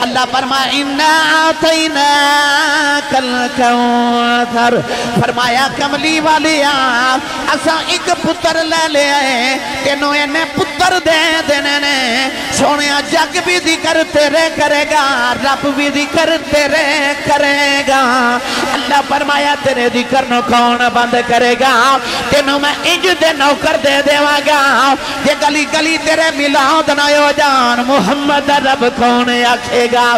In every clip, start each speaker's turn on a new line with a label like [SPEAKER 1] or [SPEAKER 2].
[SPEAKER 1] अल्लाह फरमाया इन्ना आतैना कल कौसर, फरमाया कमली वाले असा एक पुत्र ले लिया है, तेनों इन्हें पुत्र दे देने ने। सोने जग भी जिक्र तेरे करेगा, रब भी जिक्र तेरे करेगा। अल्लाह फरमाया तेरे जिक्र नो कौन बंद करेगा, तेनों मैं इंज दे नौकर दे देवागा। ये गली गली तेरे मिलाद ना हो जान, मुहम्मद रब कौन आखेगा।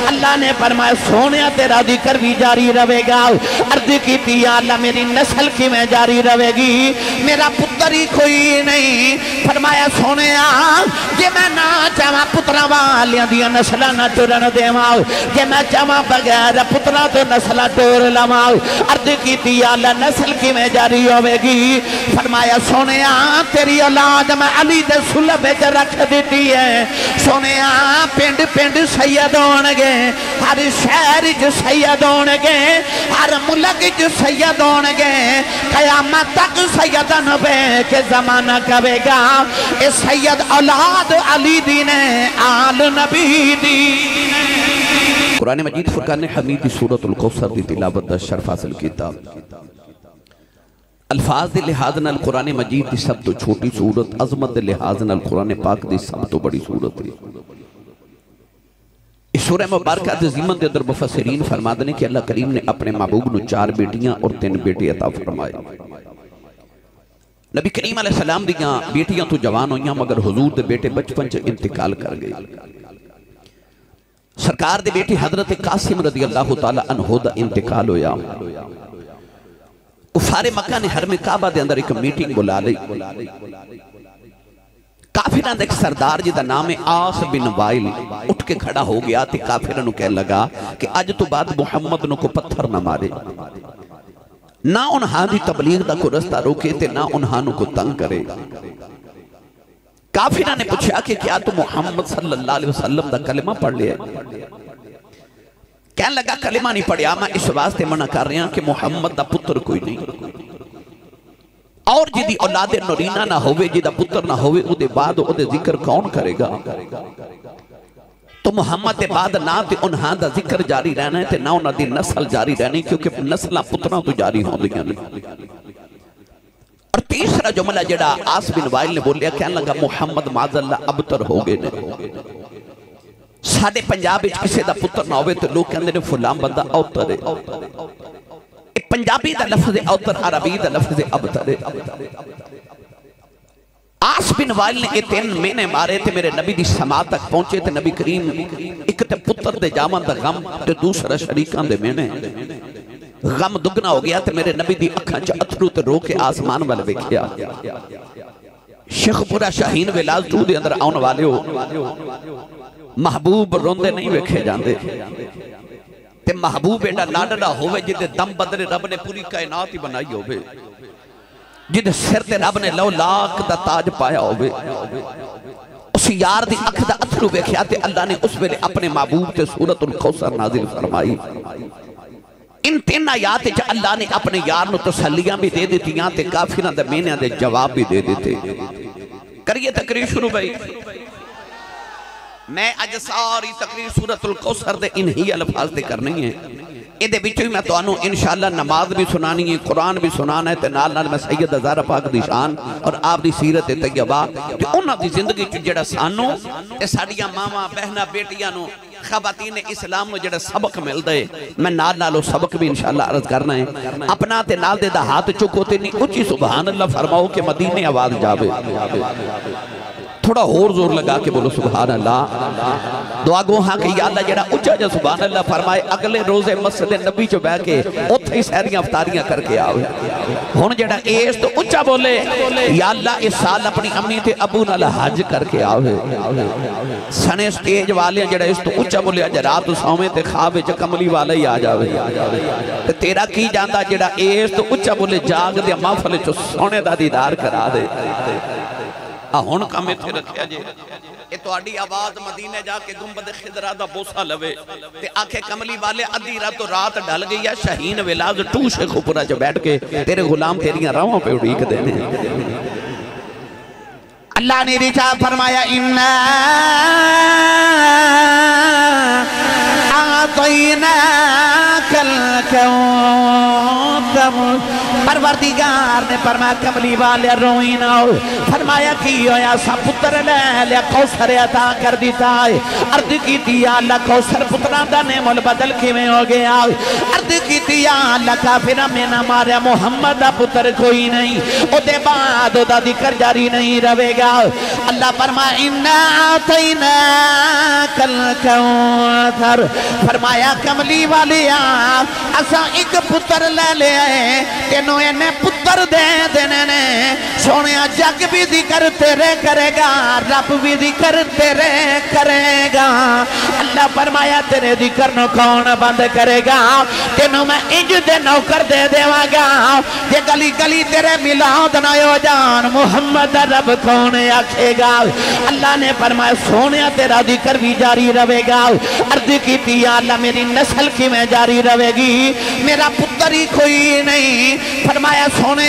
[SPEAKER 1] अल्लाह ने फरमाया सोने तेरा जिक्र भी जारी रहेगा। अर्ज की अल्लाह मेरी नस्ल की में जारी रहेगी, मेरा पुत्र ही कोई नहीं। फरमाया सोने जे मैं ना चावा पुत्रा वालियां दियां नस्लां ना टुरन देवां, जे मैं चावा बगैर पुत्रा तो नस्लां टोर लवां। अर्ज की अल्लाह नस्ल की में जारी होगी। फरमाया सोने तेरी औलाद मैं अली दे सुलभ विच रख दी है। सोने पिंड पिंड सैयद होणगे, हर शहर च सैयद होणगे, हर मुल्क च सैयद होणगे। कयामत तक सैयदन वे के जमाना कवेगा। ए सैयद औलाद अली दी ने, आल नबी दी। कुरान मजीद फुरकान हमीद की सूरतुल कौसर की तिलावत का शर्फ हासिल किया। अल्फाज के लिहाज नाल कुरान मजीद की सब तो छोटी सूरत, अजमत के लिहाज नाल कुरान पाक की सब तो बड़ी सूरत है। इस सूरह मुबारक के ज़िमन के अंदर मुफस्सिरीन फरमाते हैं कि अल्लाह करीम ने अपने महबूब को 4 बेटियां और 3 बेटे अता फरमाए। नबी करीम अलैहिस्सलाम दियां बेटियां तो जवान हुई, मगर हुजूर के बेटे बचपन च इंतकाल कर गए। सरकार दे बेटे हजरत कासिम रज़ी अल्लाह तआला अन्हु दा इंतकाल होया। कुफारे मक्का ने हरम काबा दे अंदर एक मीटिंग बुला ली। काफिरां दा एक सरदार जिहदा नाम है आस बिन वाइल उठ के खड़ा हो गया ते काफिरां नूं कह लगा कि अज तो बाद मुहम्मद नूं को पत्थर ना मारे, ना उन्हां दी तबलीग दा कोई रस्ता रोके ते ना उन्हां नूं को तंग करे। काफिरां ने पूछा कि क्या तू मुहम्मद सल्लल्लाहु अलैहि वसल्लम दा कलिमा पढ़ लिया? कहने लगा कलिमा नहीं पढ़िया, मैं इस वास्ते मना कर रहा कि मुहम्मद दा पुत्र कोई नहीं, और जिदी औलादे नूरीना ना होवे, जिदा पुत्र ना होवे, उदे बाद उदे जिक्र कौन करेगा? तो मुहम्मद के बाद ना तो उन्हां दा जिक्र जारी रहना है ते ना उन्हां दी नस्ल जारी रहनी, क्योंकि नस्लां पुत्रां तो जारी होंदियां ने। और तीसरा जुमला जिहड़ा आस बिन वाइल ने बोलिया, कहने लगा मुहम्मद माज़अल्लाह अबतर हो गए ने। साडे पंजाब विच किसी दा पुत्र ना होवे ते लोग कहंदे ने फलां बंदा औतर है। पंजाबी दा लफ्ज़ औतर, अरबी दा लफ्ज़ अबतर है। आस बिन वाइल ने 3 महीने मारे ते मेरे नबी दी समात तक पहुंचे ते नबी करीम एक ते पुत्र दे जावन दा गम ते दूसरा शरीकां दे महीने गम दुगना हो गया ते मेरे नबी दी अखां च अथरू ते रो के आसमान वाल वेखिया। शेखपुरा शाहीन विलास 2 दे अंदर आउण वाले हो, महबूब रोंदे नहीं वेखे जाते ते महबूब एडा लाडला होवे जिदे दम बदले रब ने पूरी कायनात ही बनाई होवे, जिदे सिर ते रब ने लौ लाख दा ताज पाया होवे। उस यार दी अख दा अथरू वेख्या ते अल्लाह ने उस वेले अपने महबूब ते सूरतुल कौसर नाजिल फरमाई। इन 3 आयात च अल्लाह ने अपने यार नूं तसल्लियां भी दे दित्तियां ते काफिरां दे मेहनियां दे जवाब भी दे दिते। करिए तकरीर शुरू भाई। मैं अज सारी तकरीर सूरतुल कौसर दे इन्हीं अल्फाज ते करनी है। इहदे विच भी मैं तुहानू इंशाअल्लाह नमाज भी सुनानी है, कुरान भी सुनाना है ते नाल नाल मैं सैयद ज़हरा पाक दी शान और आप दी सीरत तैयबा ते उन्हां दी जिंदगी च जिहड़ा सानू ते साडियां मावां बहनां बेटियां नू खवातीन इस्लाम नू जिहड़ा सबक मिलदा है, मैं नाल नाल उह सबक भी इंशाअल्लाह अर्ज करना है। अपना ते नाल दे दा हाथ चुको ते नहीं उच्ची सुभान अल्लाह फरमाओ कि मदीने आवाज जावे। थोड़ा और जोर लगा के बोलो सुभान अल्लाह। दुआ गो हाँ कि या अल्लाह जेड़ा उच्चा जा सुभान अल्लाह फरमाए, अगले रोजे मस्जिद नबी च बैठ के उत्थे ही सहरियां अफ्तारियां करके आवे। हुण जेड़ा इस तो उच्चा बोले या अल्लाह इस साल अपनी अम्मी ते अबू नाल हज करके आवे। सने स्टेज वाले जेड़ा इस तो उच्चा बोले अज रात सौवे ते ख्वाब विच कमली वाला ही आ जावे। ते तेरा की जांदा जेड़ा इस तो उच्चा बोले जाग दे महफिल च सोने दा दीदार करा दे। हुण कम इत्थे रखिया जे ये तुहाडी आवाज मदीने जाके गुंबद खिदरा दा बोसा लवे ते आखे कमली वाले अद्धी रात तो रात ढल गई है, शाहीन विलास 2 शेखपुरा च बैठ के तेरे गुलाम तेरियां राहों पे उड़ीकदे ने। अल्लाह ने रिचा फरमाया इन्ना आतैनाकल कौसर। परवरदिगार ने फरमाया कमली वाले रोई ना हो। फरमाया की होया सा पुत्र ले लिया कौसर अता कर दिता है। अर्ज की दिया अल्लाह कौसर पुत्रा दा ने मुल बदल किवें हो गया। अर्ज की दिया अल्लाह काफिर में ना मारे मुहम्मद दा पुत्र कोई नहीं। ओदे बाद ओदा जिक्र जारी नहीं रहेगा। अल्लाह फरमाया इन्ना आतैनाकल कौसर। फरमाया कमली वाले असा एक पुत्र ले लिया है तेनों इन्हें पुत्र दे देने ने। सोने जग भी जिक्र तेरे करेगा रब भी जिक्र तेरे करेगा। अल्लाह फरमाया तेरे जिक्र नो कौन बंद करेगा। तेनों मैं इंज दे नौकर दे देवागा जे गली गली तेरे मिलाद ना हो जान मुहम्मद रब कौन आखेगा। अल्लाह ने फरमाया सोने तेरा जिक्र भी जारी रहेगा। अर्ज की अल्लाह मेरी नस्ल की में जारी रहेगी मेरा पुत्र ही कोई नहीं। फरमाया सोने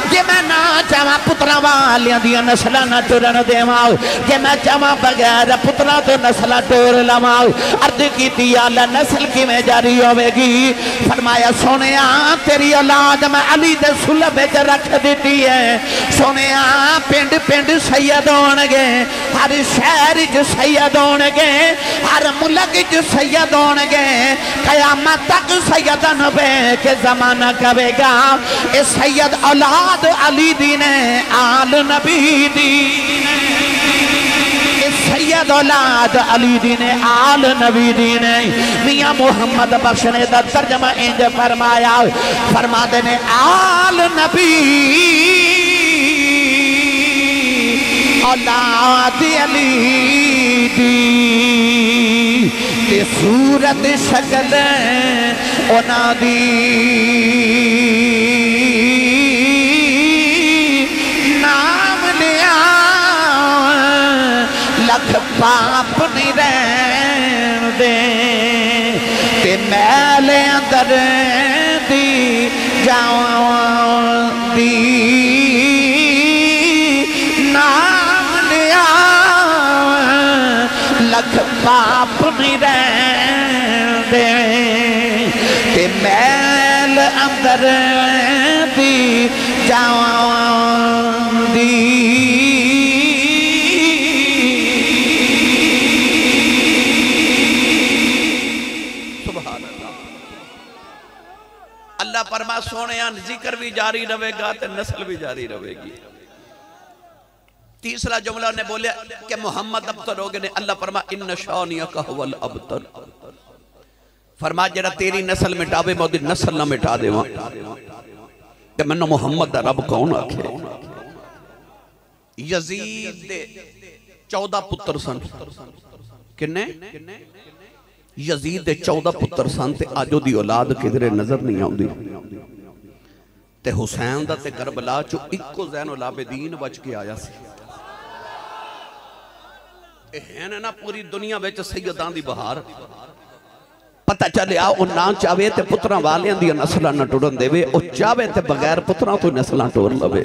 [SPEAKER 1] जे मैं ना चावा पुत्रा वालियां दियां नस्लां ना टुरन देवां जे मैं चावा बगैर पुत्रा तो नस्लां टोर लवां। अर्ज की अल्लाह नस्ल की में जारी होगी। फरमाया सोने तेरी औलाद मैं अली दे सुलभ विच रख दी है। सोने पिंड पिंड सैयद होणगे हर शहर च सैयद होणगे हर मुल्क च सैयद होणगे कयामत तक सैयदन बे के जमाना कवेगा। ए सैयद औलाद अली दी ने आल नबी दी। सैयद औलाद अली दी ने आल नबी दी ने। मियां मोहम्मद बख्श ने दा तर्जमा इंज फरमाया फरमाते ने आल नबी औलाद अली दी ते सूरत शक्ल ओना दी नाम लिया लख पाप नहीं रहन दे ते मैल अंदर दी जाती नाम लिया लख पाप नहीं रहन दे ते मैल अंदर दी जाती। अल्लाह फरमा सोने जिक्र भी जारी रहेगा तो नस्ल भी जारी रहेगी। तीसरा जुमला ने बोलिया कि मोहम्मद अबतर हो गए ने। अल्लाह फरमा इन्न शानियका हुवल अबतर। फरमा जरा तेरी नस्ल मिटावे मैं ओदी नस्ल ना मिटा देवां ते मैनू मोहम्मद दा रब कौन आखे। यजीद दे 14 पुत्र सन। किन्ने यजीद दे 14 पुत्र सन ते अज ओदी औलाद किधरे नजर नहीं आउंदी। ते हुसैन दा ते करबला चो इक्को ज़ैनुल आबिदीन बच के आया सी। है ना पूरी दुनिया विच सैयदां दी बहार। पता चलिया वो ना चाहे तो पुत्रा वालियां दी नस्लां ना टुरन देवे ओ चाहे तो बगैर पुत्रा तो नस्लां टोर लवे।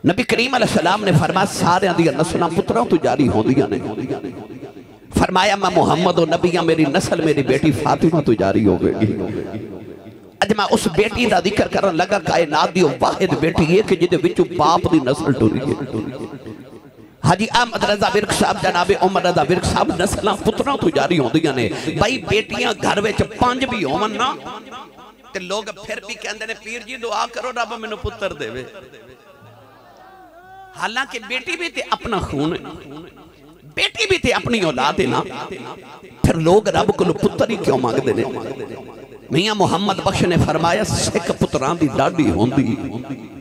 [SPEAKER 1] नबी करीम अलैहिस्सलाम ने फरमाया सारे दी नस्लां पुत्रा तो जारी होंदियां ने। फरमाया मैं मोहम्मद और नबिया मेरी नस्ल मेरी बेटी फातिमा तो जारी होगी। अज मैं उस बेटी का जिक्र करन लगा कायनात दी वाहिद बेटी है कि जिहदे विचों बाप दी नस्ल टुरी है। हाजी अहमद रजा विरक साहब जनाबे उमर रजा विरक साहब नस्लां पुत्रों तो जारी होंदियां ने। भाई बेटियां घर विच 5 भी होवन ना ते लोग फिर भी कहंदे ने पीर जी दुआ करो रब मैनू पुत्र देवे। हालांकि बेटी भी ते अपना खून है बेटी भी ते अपनी औलाद है ना। फिर लोग रब को पुत्र ही क्यों मांगते ने। मियां मोहम्मद बख्श ने फरमाया सिख पुत्रां दी डाडी होंदी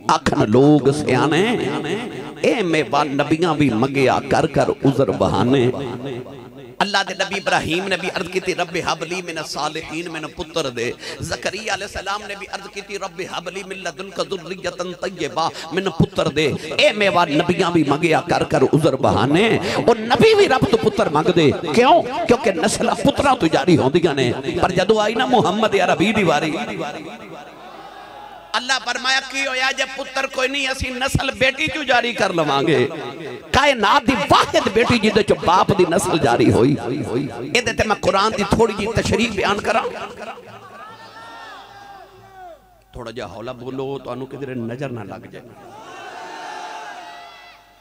[SPEAKER 1] आखन लोग सियाने ए मेवा नबियां भी मंगिया कर कर उज़र बहाने। अल्लाह दे नबी इब्राहिम ने भी अर्ज की रब्बे हबली मिन सालिहीन मैंने पुत्र दे। ज़करिया अलैहि सलाम ने भी अर्ज की रब्बे हबली मिन लदुनका ज़ुर्रियतन तय्यबा मैंने पुत्र दे। ए मेवा नबियां भी मंगिया कर कर उज़र बहाने। और नबी भी रब तो पुत्र मंगदे क्यों क्योंकि नस्लां पुत्रां तो जारी होंदियां ने। पर जदों आई ना मुहम्मद अरबी दी वारी अल्लाह फरमाया की होया जे पुत्र कोई नहीं असी नस्ल बेटी चू जारी कर लवांगे। कायनात दी वाहिद बेटी जिदे चो बाप दी नस्ल जारी होई। इहदे ते मैं कुरान दी थोड़ी जी तशरीह बयान करा। थोड़ा जा हौला बोलो तुहानू किधरे नजर ना लग जाए।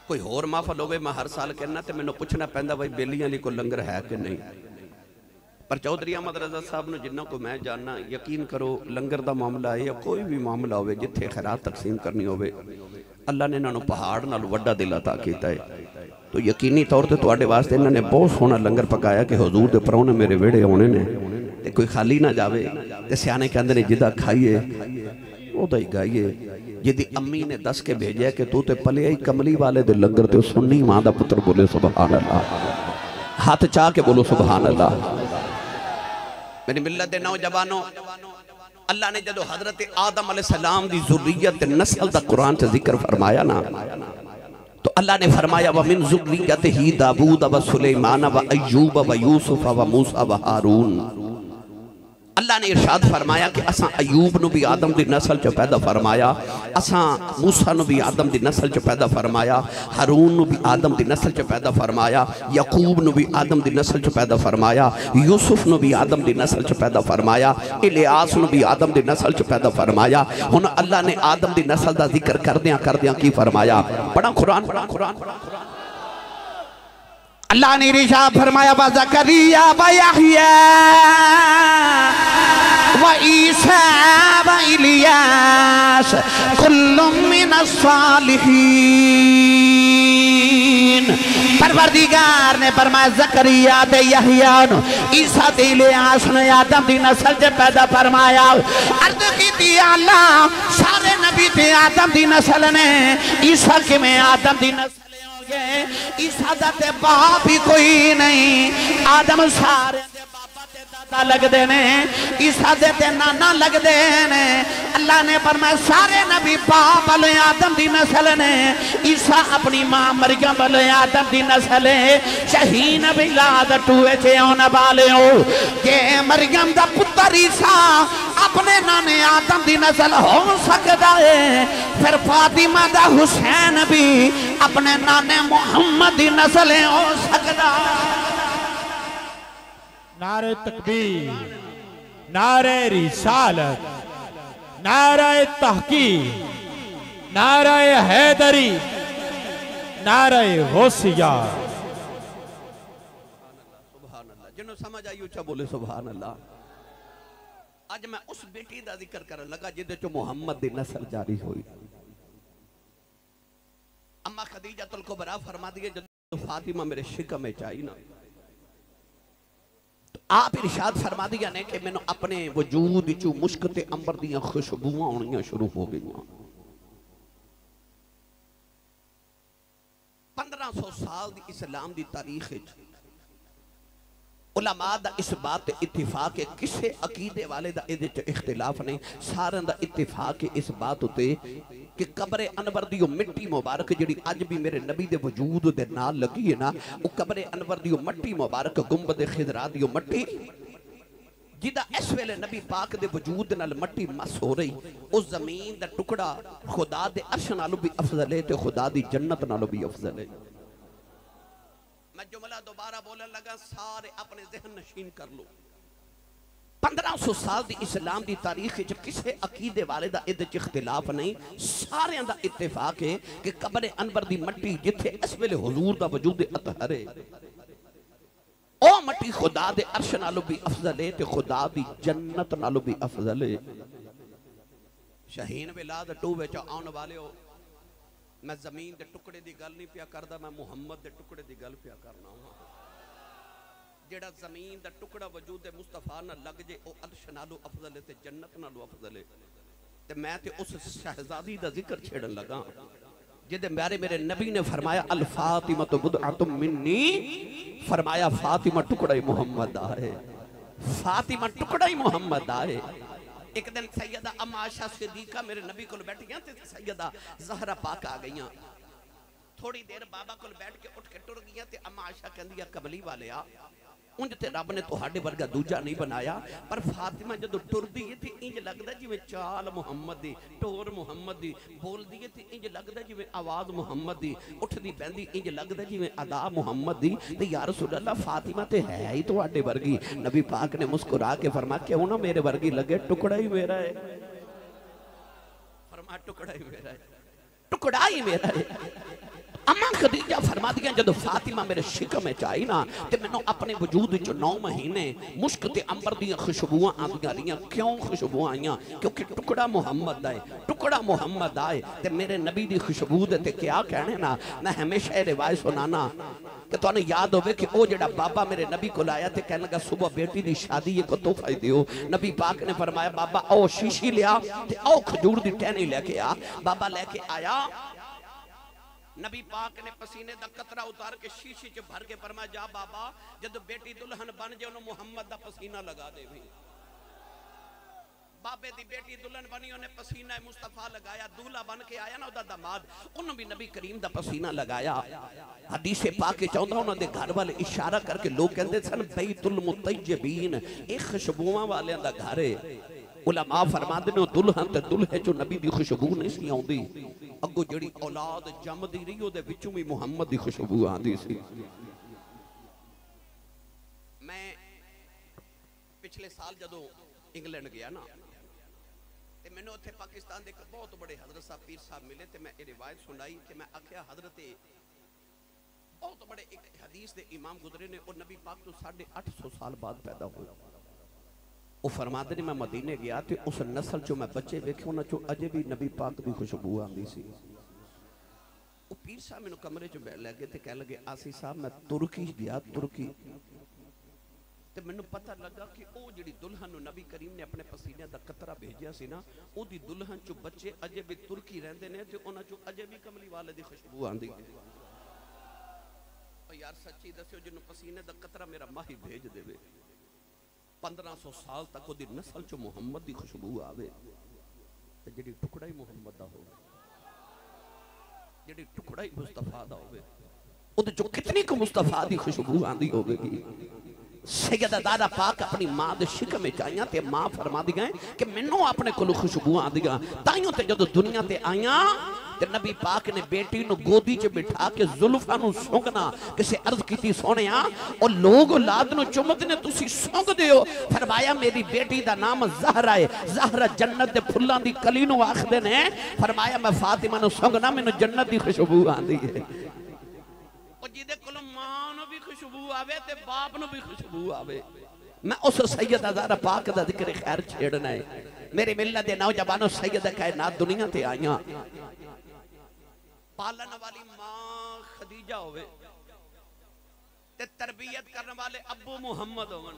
[SPEAKER 1] कोई होर महफल होवे मैं हर साल कहना ते मैनू पुछना पैंदा भाई बेलियां लई कोई लंगर है कि नहीं। पर चौधरी अहमद रजा साहब ने जिन्ना को मैं जानना, यकीन करो लंगर का मामला है या कोई भी मामला हो जिथे खैरात तकसीम करनी हो, अल्लाह ने इन्होंने पहाड़ नाल वड्डा दिल अता कीता है। तो यकीनी तौर पर तुहाडे वास्ते इन्होंने बहुत सोहना लंगर पकाया कि हुजूर दे परौने मेरे वेड़े आने ने ते कोई खाली ना जावे। ते सियाने कहंदे ने जिदा खाइए ओदा ही गाइए। जिदी अम्मी ने दस के भेजा कि तू ते पलिया ही कमली वाले दे लंगर ते सुन्नी मां दा पुत्र बोले सुभान अल्लाह। हाथ चाह के बोलो सुभान अल्लाह। मेरी मिल्लत दे नौजवानों, अल्लाह ने जदों हजरत आदम अलैहिस्सलाम दी ज़ुर्रियत नस्ल दा कुरान च जिक्र फरमाया ना, तो अल्लाह ने फरमाया व मिन ज़ुर्रियतिही दाऊद व सुलेमान व अय्यूब व यूसुफ व मूसा व हारून। अल्लाह ने इरशाद फरमाया कि असा अयूब नू भी आदम दी नस्ल च पैदा फरमाया, असा मूसा नू भी आदम दी नस्ल च पैदा फरमाया, हारून नू भी आदम दी नस्ल च पैदा फरमाया, यकूब नू भी आदम दी नस्ल च पैदा फरमाया, यूसुफ नू भी आदम दी नस्ल च पैदा फरमाया, इलियास नू भी आदम दी नस्ल च पैदा फरमाया। हुण अल्लाह ने आदम दी नस्ल दा जिक्र करदियां की फरमाया, बड़ा कुरान अल्लाह ने इरशाद फरमाया व ज़करिया व यहया व ईसा व इलियास कुल्लुम मिनस सालिहीन। परवरदिगार ने फरमाया ज़करिया ते यहया ईसा ते इलियास ने आदम दी नस्ल च पैदा फरमाया। अर्ज़ कीती अल्लाह सारे नबी ते आदम दी नस्ल ने, ईसा किवें आदम दी नस्ल ईसा दा ते बाप ही कोई नहीं। आदम सारे दे बाबा ते दादा लगदे ने, ईसा दे ते नाना लगदे ने। अल्लाह ने फरमाया सारे नबी बाप वाले आदम दी नस्ल ने, ईसा अपनी मां मरियम वाले आदम दी नस्ल है। शहीन बिलाद टूए चे आने वाले हो के मरियम दा पुत्र ईसा अपने नाने आदम दी नस्ल हो सकता है, फिर फातिमा दा हुसैन भी अपने नाने मोहम्मद दी नस्ल हो सकता।
[SPEAKER 2] नारे तकबीर, नारे रिसालत, नारे तहकीक, नारे हैदरी, नारे गौसिया।
[SPEAKER 1] सुभान अल्लाह। जिन्हों समझ आई उच्चा बोले सुभान अल्लाह। आज मैं उस बेटी का जिक्र करन लगा जिदे चो मुहम्मद दी नस्ल जारी हुई। अम्मा खदीजतुल कुबरा फरमा दी जब फातिमा मेरे शिकम में आई ना, तो आप इरशाद फरमा दिया ने कि मैनू अपने वजूद चू मुश्क ते अंबर दियां खुशबुआं आउणियां शुरू हो गई। 1500 साल दी इस्लाम दी तारीख उलमा दा इस बात इत्तिफाक है, किसे अकीदे वाले दा इहदे च इख्तिलाफ नहीं, सारे दा इत्तिफाक है इस बात उते कि कब्रे अनवर दी मिट्टी मुबारक जिहड़ी अज भी मेरे नबी दे वजूद दे नाल लगी है ना, वो कब्रे अनवर दी मट्टी मुबारक गुंबद खिदरा दी मट्टी जिदा इस वेले नबी पाक दे वजूद नाल मट्टी मस हो रही, उस जमीन दा टुकड़ा खुदा दे अर्श नालों भी अफजल है ते खुदा दी जन्नत नालों भी अफजल है। मैं जुमला दोबारा बोलने लगा, सारे अपने ज़हन नशीन कर लो। 1500 साल दी इस्लाम दी तारीख च किसे अकीदे वाले दा इहदे च इख्तिलाफ नहीं, सारे दा इत्तेफाक है कि कब्र अनवर दी मट्टी जिथे इस वेले हुजूर दा वजूद अतहर है, ओ मट्टी खुदा दे अर्श नालों भी अफजल है ते खुदा दी जन्नत नालों भी अफजल है। शहीन विलाद टू विच आउण वाले हो, मैं जमीन के टुकड़े की गल नहीं पिया करता, मैं मुहम्मद के टुकड़े की गल पिया करना वा। जेड़ा जमीन का टुकड़ा वजूद मुस्तफा न लग जे ओ अर्श नालों अफजल है ते जन्नत नालों अफजल है। ते मैं ते उस शहजादी का जिक्र छेड़न लगा जिदे मेरे नबी ने फरमाया अल फातिमा तो बुदअतुम मिन्नी, फरमाया फातिमा टुकड़ा ही मुहम्मद है, फातिमा टुकड़ा ही मुहम्मद है। एक दिन सैयदा अम्मा आयशा सिद्दीका मेरे नबी को बैठियां ते सैयदा ज़हरा पाक आ गईयां। थोड़ी देर बाबा को बैठ के उठ के टुर गईयां ते अम्मा आयशा कहंदी कमली वाले आ उंज ते रब ने तुहाडे वर्गा दूजा नहीं बनाया, पर फातिमा जदों टुरदी है ते इंज लगदा जिवें चाल मुहम्मद दी, टोर मुहम्मद दी, बोलदी है ते इंज लगदा जिवें आवाज मुहम्मद दी, उठदी बैंदी इंज लगदा जिवें अदा मुहम्मद दी। ते या रसूल अल्लाह फातिमा ते है ही तुहाडे वर्गी। नबी पाक ने मुस्कुरा के फरमाया क्यों ना मेरे वर्गी लगे, टुकड़ा ही मेरा है। फरमाया टुकड़ा ही मेरा है, टुकड़ा ही मेरा है। अम्मा खदीजा फरमा दिया जदों फातिमा मेरे शिकम में आई ना ते मैनू अपने वजूद विच 9 महीने मुश्क ते अंबर दी खुशबुआं आंदियां रहियां। क्यों खुशबुआं आईयां? क्योंकि टुकड़ा मुहम्मद दा है, टुकड़ा मुहम्मद आए ते मेरे नबी दी खुशबू दे ते क्या कहने ना। मैं हमेशा ये रिवायत सुनाना कि तुहानू याद होवे कि ओ जेड़ा बाबा मेरे नबी को आया ते कहने लगा सुबह बेटी दी शादी है, को तोहफा दियो। नबी पाक ने फरमाया बाबा ओ शीशी लिया ते ओ खजूर दी टहनी लेके आ। बाबा लेके आया, नबी पाक ने पसीने दा कतरा उतार के शीशी च भर के फरमाया जा बाबा जब बेटी दुल्हन बन जाए उन्हें मुहम्मद दा पसीना लगा दे। बाबे दी बेटी दुल्हन बनी, उन्हें पसीना मुस्तफा लगाया। दूल्हा बन के आया ना उदा दामाद, उन्हें भी नबी करीम दा पसीना लगाया। हदीसे पाक के चाहता उन्होंने घर वाले इशारा करके लोग कहते सन बैतुल मुतय्यबीन, एक खुशबुआं वाले दा घर है। उलमा फरमाते ने दुल्हन ते दुल्हे चो नबी दी खुशबू नहीं सी आउंदी, अगो जिहड़ी औलाद जमदी रही ओदे विचों भी मुहम्मद दी खुशबू आंदी सी। मैं पिछले साल जदों इंग्लैंड गया ना ते मैनू उत्थे पाकिस्तान दे एक बहुत बड़े हजरत साहब पीर साहब मिले ते मैं ये रिवायत सुनाई कि मैं आख्या हजरत बहुत बड़े एक हदीस दे इमाम गुजरे ने, और नबी पाक तो 850 साल बाद पैदा हुए। वो फरमाते ने मैं मदीने गया तो उस नस्ल चो मैं बच्चे वेखे उन्हां चो अजे भी नबी पाक की खुशबू आती सी। वो पीर साहब मैनू कमरे च लै गए तो कह लगे आसी साहब मैं तुर्की गया, तुर्की ते मैनू पता लगा कि वो जिहड़ी दुल्हन नबी करीम ने अपने पसीने का कतरा भेजिया सी ना, उहदी दुल्हन चो बच्चे अजे भी तुर्की रहिंदे ने ते उन्हां चो अजे भी कमली वाले दी खुशबू आंदी। यार सच्ची दस्यो जिन्हों पसीने का कतरा मेरा माही भेज देवे 1500 साल तक वो नस्ल चो मुहम्मद की खुशबू आवे, जी टुकड़ा ही मुहम्मद का हो, जी टुकड़ा ही मुस्तफा का हो, कितनी को मुस्तफा की खुशबू आती होगी। सैयदा दादा पाक अपनी मां के शिक में आईया ते मां फरमा दी गए कि मैनू अपने को खुशबू आदियां। ताइयों ते जदों दुनिया ते आईया ते नबी पाक ने बेटी नू गोदी च बिठा के जुल्फां नू सूंघना। किसी अर्ज की सोनिया और लोग औलाद नू चुमदे ने, तुसी सूंघदे हो। फरमाया मेरी बेटी दा नाम ज़हरा है, ज़हरा जन्नत दे फुल्लां दी कली नू आखदे ने। फरमाया मैं फातिमा नू सूंघना मैनू जन्नत दी खुशबू आंदी है। और जिदे कोल मां नू भी खुशबू आवे ते बाप नू भी खुशबू आवे। मैं उस सैयदा ज़हरा पाक दा जिक्र खैर छेड़ना है। मेरे मिलत दे नौजवानों सैयदा कायनात दुनिया ते आईया, पालन वाली मां खदीजा होवे ते तरबियत करने वाले अब्बू मुहम्मद होवन।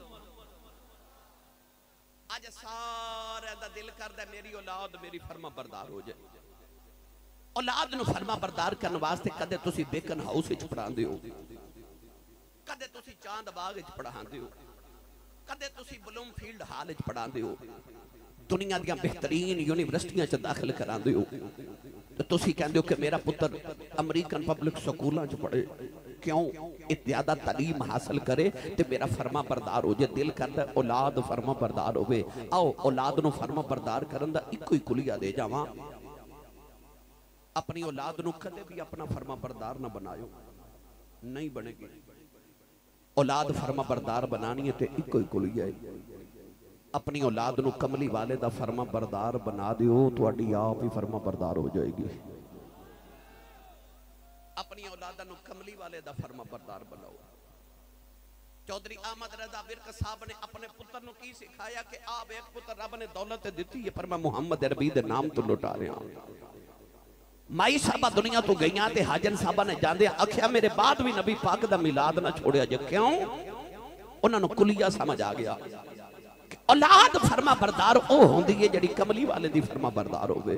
[SPEAKER 1] आज सारे दा दिल करदा मेरी औलाद मेरी फर्मा बरदार हो जाए। औलाद नू फर्मा बरदार करने वास्ते कदे तुसी बेकन हाउस विच पढ़ांदे हो, कदे तुसी चांद बाग विच पढ़ांदे हो, कदे तुसी ब्लूमफील्ड हाल विच पढ़ांदे हो, दुनिया दी बेहतरीन यूनिवर्सिटियां च दाखिल करांदे हो। तो तुसी कहंदे हो कि मेरा पुत्र अमरीकन पब्लिक स्कूलों च पढ़े, क्यों ज्यादा तालीम हासिल करे ते मेरा फर्मा बरदार हो जाए। दिल करता औलाद फर्मा बरदार होवे। आओ औलाद नू फर्मा बरदार करन दा इको ही कुलिया दे जावां। अपनी औलाद नू कदे भी अपना फर्मा बरदार ना बनायो, नहीं बनेगी। औलाद फर्मा बरदार बनानी है तो इको ही कुलिया है। अपनी औलाद नू कमली वाले दा फर्मा बरदार बना दियो, तुहाडी आप ही फर्मा बरदार हो जाएगी। अपनी औलाद नू कमली वाले दा फर्मा बरदार बनाओ। चौधरी अहमद रजा विरक साहब ने अपने पुत्र नू की सिखाया कि आप एक पुत्र रब ने दौलत दी है पर मैं मुहम्मद अरबी दे नाम तो लुटा रहा। माई साहबा दुनिया तो गई ते हाजन साहबा ने जांदे आख्या मेरे बाद भी नबी पाक दा मिलाद ना छोड़िया जे। क्यों? उन्होंने कुलिया समझ आ गया। औलाद फर्मा बरदार ओ होंदी है जिहड़ी कमली वाले दी फर्मा बरदार होवे।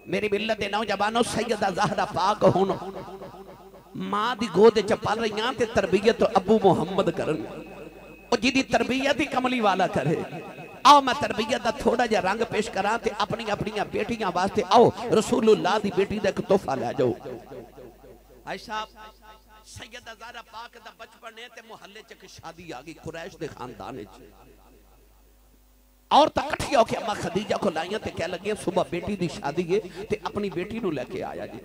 [SPEAKER 1] मेरी मिलत दे नौजवानों सैयदा ज़हरा पाक हुण मां दी गोद च पल रही ते तरबियत अबू मुहम्मद करन, और जिहदी तरबियत ही कमली वाला करे। आओ मैं तरबियत दा थोड़ा जिहा रंग पेश करा ते अपनी अपनी बेटियां वास्ते आओ रसूलुल्लाह दी बेटी दा एक तोहफा लै जाओ। भाई साहब सैयदा ज़हरा पाक दा बचपन है ते मुहल्ले च एक शादी आ गई कुरैश दे खानदान विच। औरत इकट्ठी होके अम्मा खदीजा को लाइयां ते कह लगी सुबह बेटी दी शादी है ते अपनी बेटी नू लेके आया जी।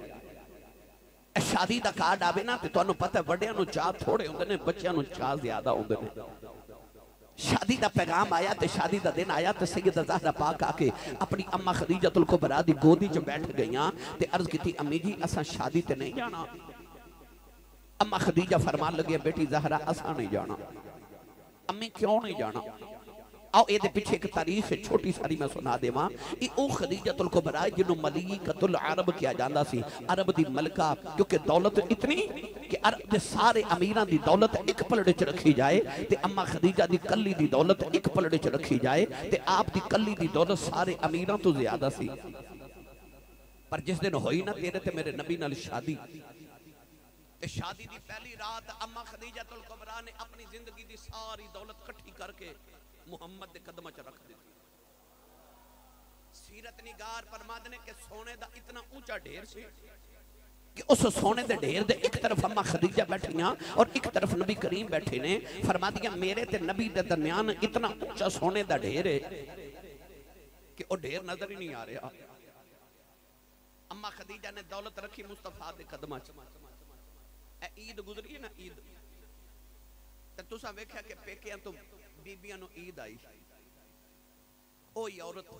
[SPEAKER 1] शादी दा कार्ड आवे ना ते तुहानू पता वड्डियां नू चाह थोड़े हुंदे ने, बच्चियां नू चाह ज्यादा हुंदे ने। शादी दा पैगाम आया ते शादी दा दिन आया ते सैयदा ज़हरा पाक आके अपनी अम्मा खदीजतुल कुबरा दी गोदी च बैठ गईयां ते अर्ज कीती अम्मी जी असां शादी ते नहीं जाना। अम्मा खदीजा फरमान लगी बेटी ज़हरा असां नहीं जाना। अम्मी क्यों नहीं जाना? आओ ये पीछे एक तारीख है छोटी सारी मैं सुना देवा। ये ओ खदीजतुल कुबरा जिन्हों मलिकतुल अरब किया जाता सी, अरब दी मलका, क्योंकि दौलत इतनी कि अरब दे सारे अमीरां दी दौलत एक पलड़े च रखी जाए ते अम्मा खदीजा दी कली दी दौलत एक पलड़े च रखी जाए ते आप दी कली दी दौलत सारे अमीरां तो ज्यादा सी। पर जिस दिन होई ना तेरे ते मेरे नबी नाल शादी ते शादी दी पहली रात अम्मा खदीजतुल कुबरा ने अपनी जिंदगी दी सारी दौलत इकट्ठी करके मुहम्मद के कदम च रख दी। सीरत निगार फरमाते ने कि सोने दा इतना ऊंचा ढेर से कि उस सोने दे ढेर दे एक तरफ अम्मा खदीजा बैठियां और एक तरफ नबी करीम बैठे ने। फरमा दिया मेरे ते नबी दे दरमियान इतना ऊंचा सोने दा ढेर है कि वो ढेर नजर ही नहीं आ रहा। अम्मा खदीजा ने दौलत रखी मुस्तफा दे कदम च। ईद गुजरी है ना, ईद ते तुसा वेख्या कि पेकियां तो बीबियां नू ईद आई। ओ औरत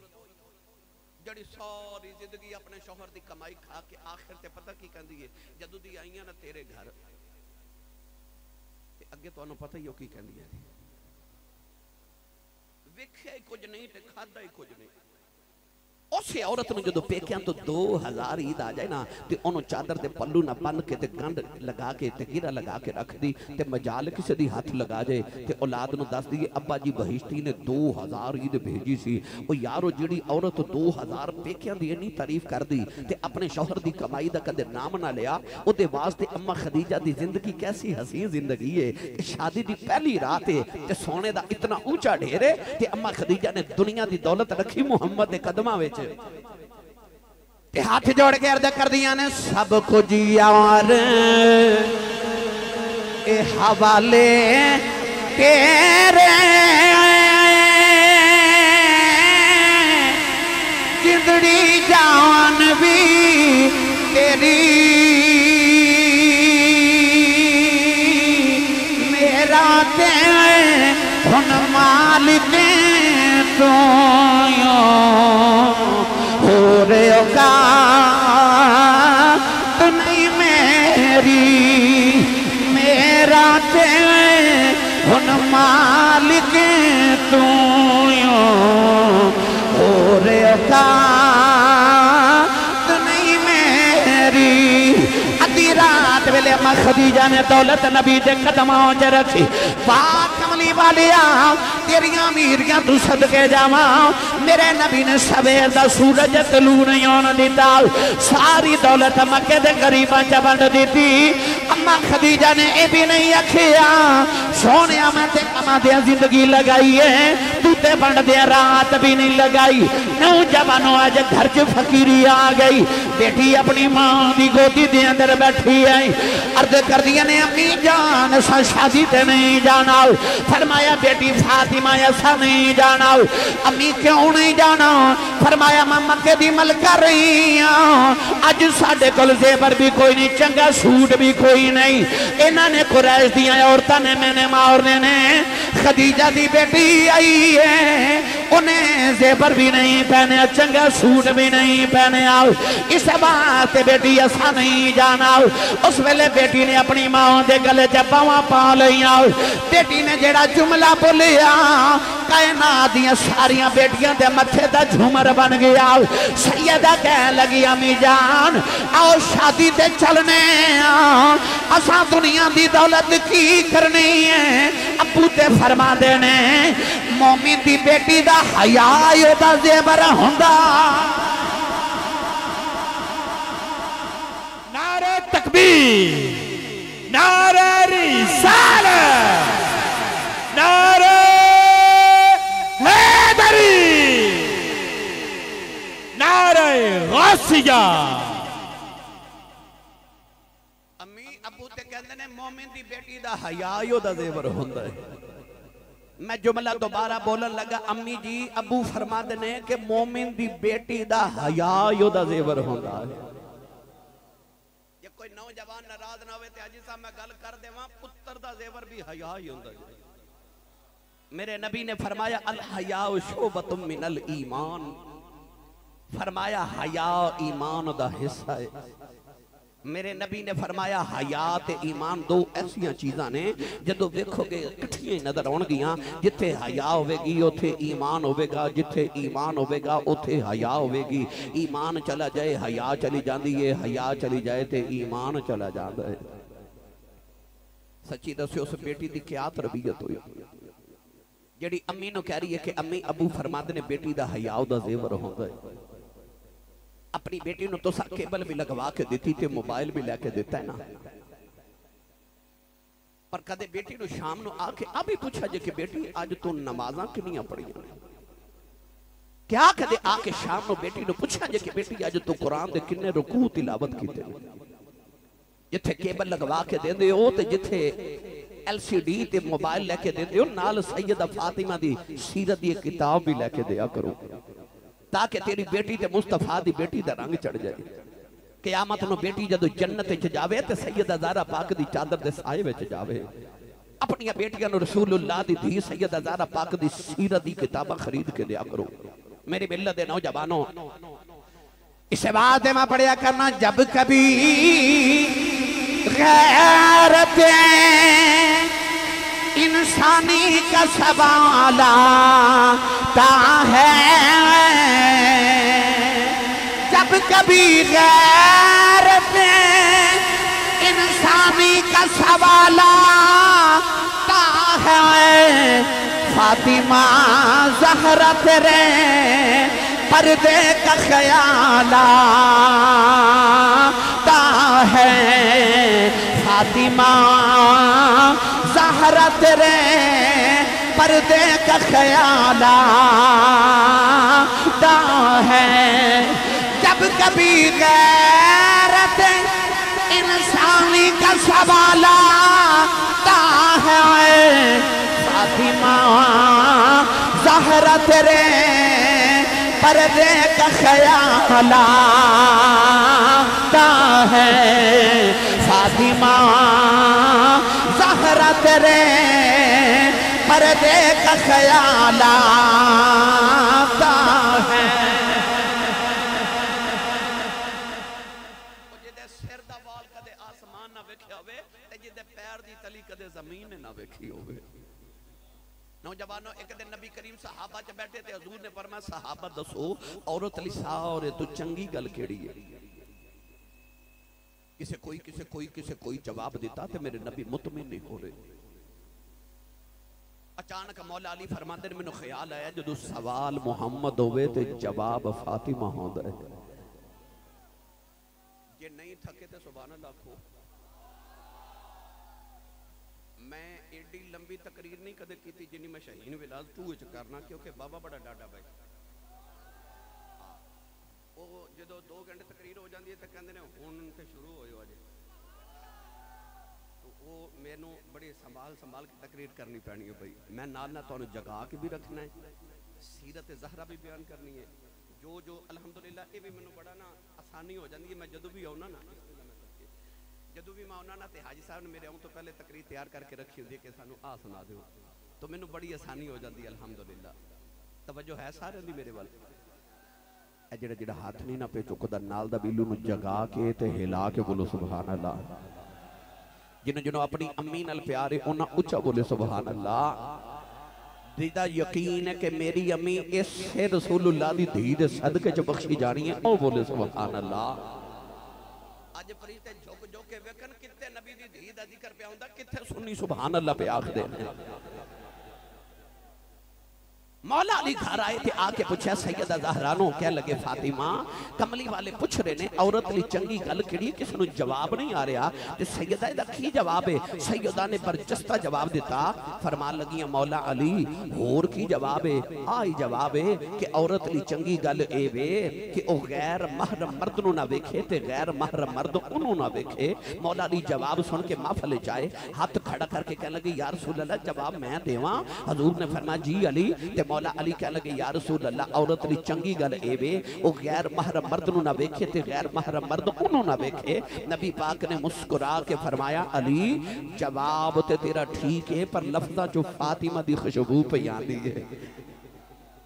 [SPEAKER 1] जड़ी सारी जिंदगी अपने शौहर दी कमाई खा के आखिर ते पता की कहंदी है जदों दी आईयां ना तेरे घर ते अगे तुहानू पता ही हो की कहंदी है वेख्या ही कुछ नहीं ते खादा ही कुछ नहीं। उस औरत नूं जदों पेकियां तो 2000 ईद आ जाए ना ते ओनू चादर दे पल्लू ना बन के ते गंढ लगा के ते गिरा लगा के रख दी ते मजाल किसी दी हाथ लगा जाए ते औलाद नूं दस दी अब्बा जी बहिश्ती ने 2000 ईद भेजी सी। ओ यारो जिहड़ी औरत 2000 पेकियां दी इन्नी तारीफ कर दी ते अपने शौहर दी कमाई दा कदे नाम ना लिया, ओदे वास्ते अम्मा खदीजा दी जिंदगी कैसी हसीन जिंदगी है कि शादी दी पहली रात है ते सोने दा इतना ऊंचा ढेर है ते अम्मा खदीजा ने दुनिया दी दौलत रखी मुहम्मद दे कदमां विच ते हाथ जोड़ के अर्ज कर दिया ने सब कुछ यार ए हवाले तेरे जिंदड़ी जान भी तेरी मेरा ते हुन मालिक तो हो रे का तो नहीं मेरी मेरा ते हुन मालिक तू हो रे का तो नहीं मेरी। अद्धी रात वेले अम्मा खदीजा ने दौलत नबी दे कदमां च रखी। पाक कमली वालिया तेरिया मीरियां तू सदके जावा, मेरे नबी ने सवेर दा सूरज तलू नहीं आने दिता, सारी दौलत मक्के दे गरीबां च वंड दी। अम्मा खदीजा ने यह भी नहीं आखिया सोने मैं ते कमा दिया जिंदगी लगाई है तू ते वंड दिया रात भी नहीं लगाई। नौजवानों आज घर च फकीरी आ गई, बेटी अपनी मां की गोदी दे अंदर बैठी आई। अर्ज कर दिया ने अम्मी जान सा शादी ते नहीं जाना। फरमाया बेटी फातिमा ऐसा नहीं जाना। अम्मी क्यों नहीं जाना? फरमाया मैं मक्के दी मलका रही हूं, अज साडे कोल जेवर भी कोई नहीं, चंगा सूट भी कोई नहीं। इन्हां ने कुरैश दी औरतां ने मैंने मारने ने खदीजा दी बेटी आई है, उन्हें जेवर भी नहीं पहने, चंगा सूट भी नहीं पहने। आओ इस बात बेटी ऐसा नहीं जाना। उस वेले बेटी ने अपनी मां दे गले च बावां पा लिया। बेटी ने जेड़ा जुमला बोलिया कायनात दी सारियां बेटियां दे मथे दा झूमर बन गया। सैयदा कह लगी अम्मी जान आओ शादी ते चलने, असा दुनिया दी दौलत की करनी है। अबू ते फरमा देने मोमिन दी बेटी दा हया ओदा जेवर हुंदा।
[SPEAKER 2] नारे तकबीर, नारे रिसालत, नारे हैदरी, नारे गौसिया।
[SPEAKER 1] अम्मी अबू ते कह कहते ने मोमिन दी बेटी दा हया ओदा जेवर हुंदा है। मैं जुमला दोबारा बोलन लगा, अम्मी जी अबू फरमाते ने कि मोमिन दी बेटी दा हया ओदा जेवर हुंदा है। जे कोई नौजवान नाराज ना होवे ते अजी साहब मैं गल कर देवां, पुत्र दा जेवर भी हया ही हुंदा है। मेरे नबी ने फरमाया अल हया शोबतुम मिनल ईमान, फरमाया हया ईमान दा हिस्सा है। मेरे नबी ने फरमाया हया ते ईमान दो ऐसिया चीज़ां ने जदों देखोगे इकट्ठियां नजर आउणगियां। जिथे हया होवेगी उथे ईमान होवेगा, जिथे ईमान होवेगा उथे हया होवेगी। ईमान चला जाए हया चली जाती है, हया चली जाए ते ईमान चला जाता है। सच्ची दस्यो उस बेटी की क्या तरबियत हुई जिहड़ी अम्मी नूं कह रही है कि अम्मी अबू फरमाते ने बेटी दा हया दा जेवर होंदा है। अपनी बेटी नूं तुसां केबल भी लगवा के दी ते मोबाइल भी लैके दिता है ना, पर कदे बेटी नूं शाम नूं आके आ भी पूछा जे कि बेटी अज तू नमाज़ां कितनियां पढ़ियां ने? क्या कदे आके शाम नूं बेटी नूं पूछा जे कि बेटी अज तू कुरान दे किन्ने रुकू तिलावत कीते ने? जिथे केबल लगवा के देंदे हो ते जिथे LCD ते मोबाइल लेके देंदे हो, नाल सैयदा फातिमा दी सीरत दी किताब भी लेके दिया करो, ताकि तेरी बेटी ते मुस्तफा दी बेटी दा रंग चढ़ जाए। क़यामत नूं बेटी जदों जन्नत विच जावे ते सैयदा ज़हरा पाक दी चादर दे साए विच जावे। अपनी बेटियां नूं रसूलुल्लाह दी धी सैयदा ज़हरा पाक दी सीरत दी किताबां खरीद के दिया करो। मेरी मिल्लत दे नौजवानों, इसे बात मैं पढ़िया करना, जब कभी गैरत इंसानी का सवाल आता है, जब कभी गैरत इंसानी का सवाल आता है, फातिमा ज़हरा तेरे पर्दे का ख्याल आता है, फातिमा ज़हरा तेरे पर्दे का ख्याल आता है। जब कभी गैरत इंसानी का सवाल आता है, फातिमा ज़हरा तेरे पर्दे का ख्याल आता है, फातिमा ज़हरा तेरे पर्दे का ख्याल आता है। जिदे सिर दा वाल कदे आसमान ना वेखिया होवे ते जिदे पैर दी तली कदे जमीन ना वेखी होवे। नौजवानों, एक दिन नबी करीम सहाबा च बैठे थे, हजूर ने फरमाया सहाबा दसो औरत लई सारे तो चंगी गल केड़ी है? किसे कोई जवाब दिता तो मेरे नबी मुतमिन नहीं हो रहे। अचानक मौला अली फरमाते मैनू ख्याल आया जो सवाल मुहम्मद होवे ते जवाब फातिमा होंदा है। जे नहीं थके तो सुभान अल्लाह आखो। मैं एडी लंबी तकरीर नहीं कदे की जिन्नी मैं शहीन विलास 2 करना, क्योंकि बाबा बड़ा डाडा भाई वो जो 2 घंटे तकरीर हो जाती है तो कहते हैं हुण ते शुरू होए अजे, तो वो मैनू बड़ी संभाल के तकरीर करनी पैनी है भाई। मैं नाल ना तुहानू जगा के भी रखना है, सीरत ज़हरा भी बयान करनी है। जो अलहमदुलिल्लाह ये भी मैनू बड़ा ना आसानी हो जाती है। मैं जदों भी आउना ना जदों भी मैं आना ना तो हाजी साहब ने मेरे आने तो पहले तकरीर तैयार करके रखी होती है कि सानू आ सुना दो, तो मैनू बड़ी आसानी हो जाती है अलहमदुलिल्लाह। तवज्जो है सारे दी मेरे वाल। जिहड़ा जिहड़ा हाथ नहीं ना पे चुकदा नाल दा बिल्लू नू जगा के ते हिला के बोलो सुभान अल्लाह। जिन्हों जिन्हों अपनी अम्मी नाल प्यार है उन्हें उच्चा बोले सुभान अल्लाह। जिहदा यकीन है कि मेरी अम्मी इस रसूलुल्लाह दी धी दे सदके च बख्शी जानी है, ओ बोले सुभान अल्लाह। अज फरीते झुक झुक के वेखन किथे नबी दी धी दा जिक्र पिया हुंदा, किथे सुन्नी सुभान अल्लाह पे आखदे ने। मौला अली घर आए थे, आके पूछा सैयदा ज़हरा नो, कह लगे फातिमा कमली वाले पूछ रहे ने औरत ली चंगी गल किहड़ी, किसी नूं जवाब नहीं आ रहा, ते सैयदा दा की जवाब है? सैयदा ने बरजस्ता जवाब दिता, फरमान लगी मौला अली होर की जवाब है? आई जवाब है कि औरत ली चंगी गल ए वे कि ओ गैर महरम मर्द नूं ना वेखे ते गैर महरम मर्द उन्हों ना वेखे। मौला अली जवाब सुन के महफल जाए, हाथ खड़ा करके कह लगे या रसूल अल्लाह जवाब मैं देवां? हजूर ने फरमाया जी अली। ते मौला अली कह लगे या रसूल अल्लाह औरत ली चंगी गल ए वे ओ गैर महरम मर्द नूं ना वेखे ते गैर महरम मर्द उन्हों ना वेखे। नबी पाक ने मुस्कुरा के फरमाया अली जवाब ते तेरा ठीक है, पर लफ्ज़ां चो फातिमा दी खुशबू पई आंदी है।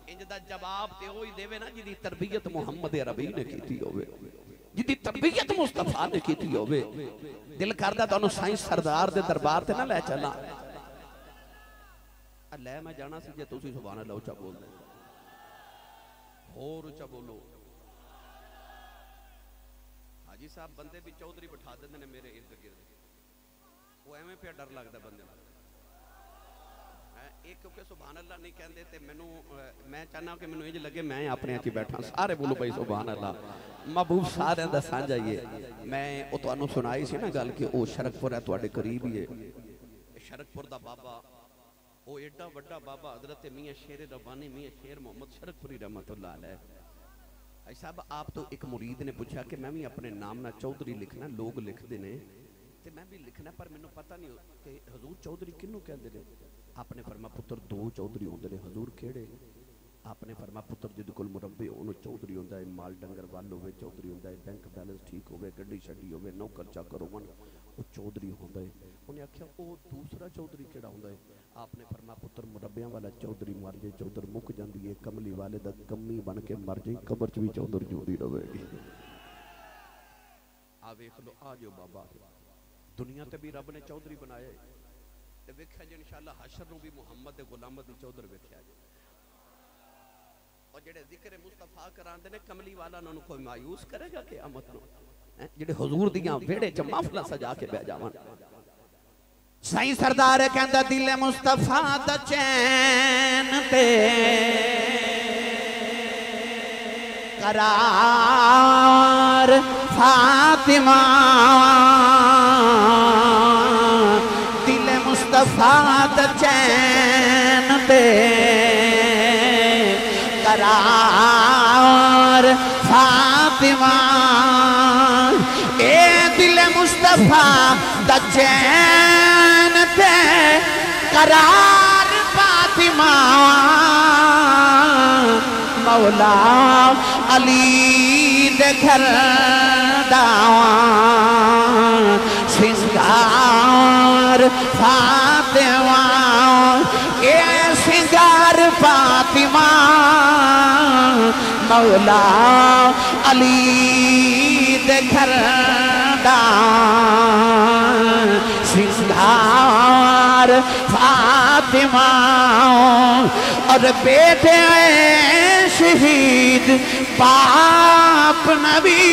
[SPEAKER 1] इंज दा जवाब ते ओही देवे ना जिदी तरबियत मुहम्मद अरबी ने कीती होवे, जिदी तरबियत मुस्तफा ने कीती होवे। दिल करदा तुहानू साईं सरदार दे दरबार ते ना ले चला, लै मैं जाना सी जे तुसी सुभान अल्लाह उच्चा बोल दे, होर उच्चा बोलो। हाजी साहब बंदे भी चौधरी बिठा देंदे ने मेरे इर्द गिर्द, वो एवें पे डर लगदा बंदे नूं। एक क्योंकि सुभान अल्लाह नहीं कहते ते मैनू, मैं चाहना कि मैनू इंज लगे मैं अपने च बैठा, सारे बोलो भाई सुभान अल्लाह। महबूब सारे दा सांझा ही है। मैं वो तुहानू सुनाई सी ना गल कि वो शरकपुर है तुहाडे करीब ही है। शरकपुर दा बाबा वो एडा वड्डा बाबा हजरत मियाँ शेर रब्बानी मियाँ शेर मोहम्मद शरकपुरी रहमतुल्लाह अलैह। भाई साहब आप तो एक मुरीद ने पूछा कि मैं भी अपने नाम ना चौधरी लिखना, लोग लिखते ने ते मैं भी लिखना, पर मैनू पता नहीं कि हजूर चौधरी किनू कहते हैं। आपने फरमा पुत्र दो चौधरी होंदे ने, हजूर केड़े? आपने फरमा पुत्र जिहदे कोल मुरब्बे होण चौधरी होंदा है, माल डंगर वाल होवे चौधरी होंदा है, बैंक बैलेंस ठीक होवे, गड्डी छड्डी होवे, नौकर चाकर होवन वो चौधरी होंदा है। उन्हें आख्या वो दूसरा चौधरी केड़ा होंदा है? आपने फरमा पुत्र मुरब्बियां वाला चौधरी मर जाए चौधर मुक जाती है, कमली वाले दा कमी बन के मर जाए कबर च भी चौधर जूदी रहेगी। आ वेख लो आ जो बाबा दुनिया ते भी रब ने चौधरी बनाया ते वेख्या जी इंशाअल्लाह हशर नूं भी मुहम्मद दे गुलामां दी चौधर वेख्या जी। और जेड़े जिक्र मुस्तफा करांदे ने कमली वाला उन्होंने कोई मायूस करेगा क़यामत नूं? जेड़े हुजूर दियां वेड़े च महफिलां सजा के बह जावन। साईं सरदार कहंदा दिल मुस्तफा दा चैन ते करार फातिमा, दिल मुस्तफा दा चैन ते करार फातिमा, ए दिल मुस्तफा दा चैन ते करार फातिमा, मौला अली दे घर दा सिंगार फातिमा, ए सिंगार फातिमा, मौला अली दे घर दा सिंगार फातिमा। और बेटे शहीद पाप नबी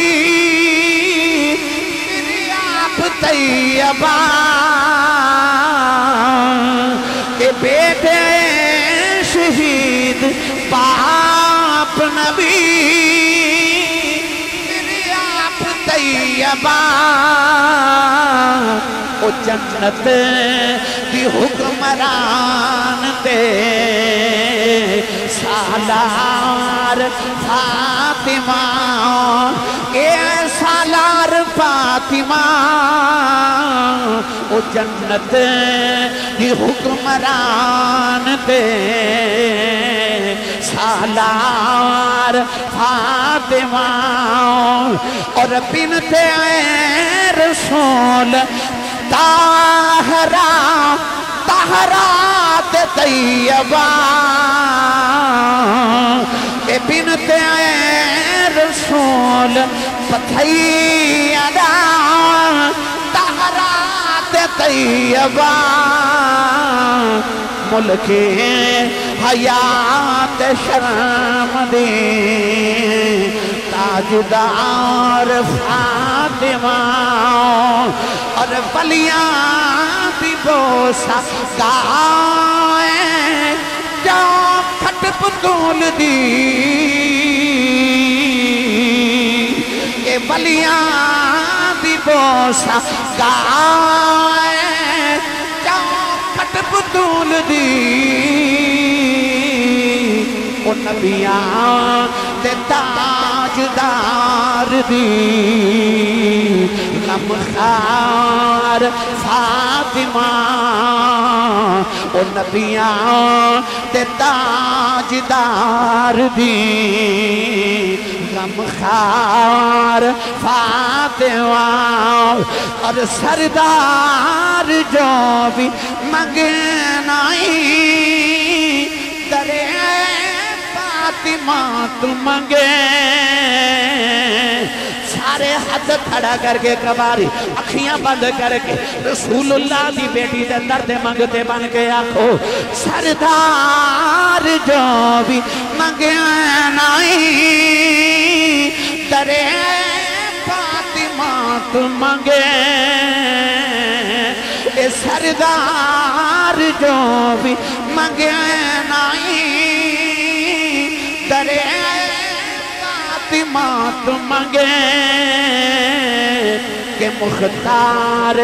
[SPEAKER 1] आप तैयबा, के बेटे शहीद पाप नबी आप तैयबा, ओ जन्नत दी हुक्मरान दे सालार फातिमा, ए सालार फातिमा, ओ जन्नत दी हुक्मरान दे सालार फातिमा। और बिनते रसूल ताहरा ताहरा ते तैयबा, ए बिनते रसूल पथैया ताहरा ते तैयबा, मुल्के हयात शर्म दे ताजदार फातिमा। और बलियां भी बोसा गाए जो फट बतूल दी ये बलियां दी बोसा गाए चौखट बतूल दी ओ नबियां दे ताजदार दी गमखार फातिमा ओ नबियां दे ताजदार दी गमखार फातिमा और सरदार जो भी मंगे नाई दरे फातिमा तू मंगे सारे हाथ खड़ा करके कबारी अखियां बंद करके रसूलुल्लाह की बेटी दे दर्द मंगते बन के आखो सरदार जो भी मंगे नाई दरे फातिमा तू मंगे ए सरदार जो भी मंगे नाई दरे फातिमा तू मंगे के मुख्तार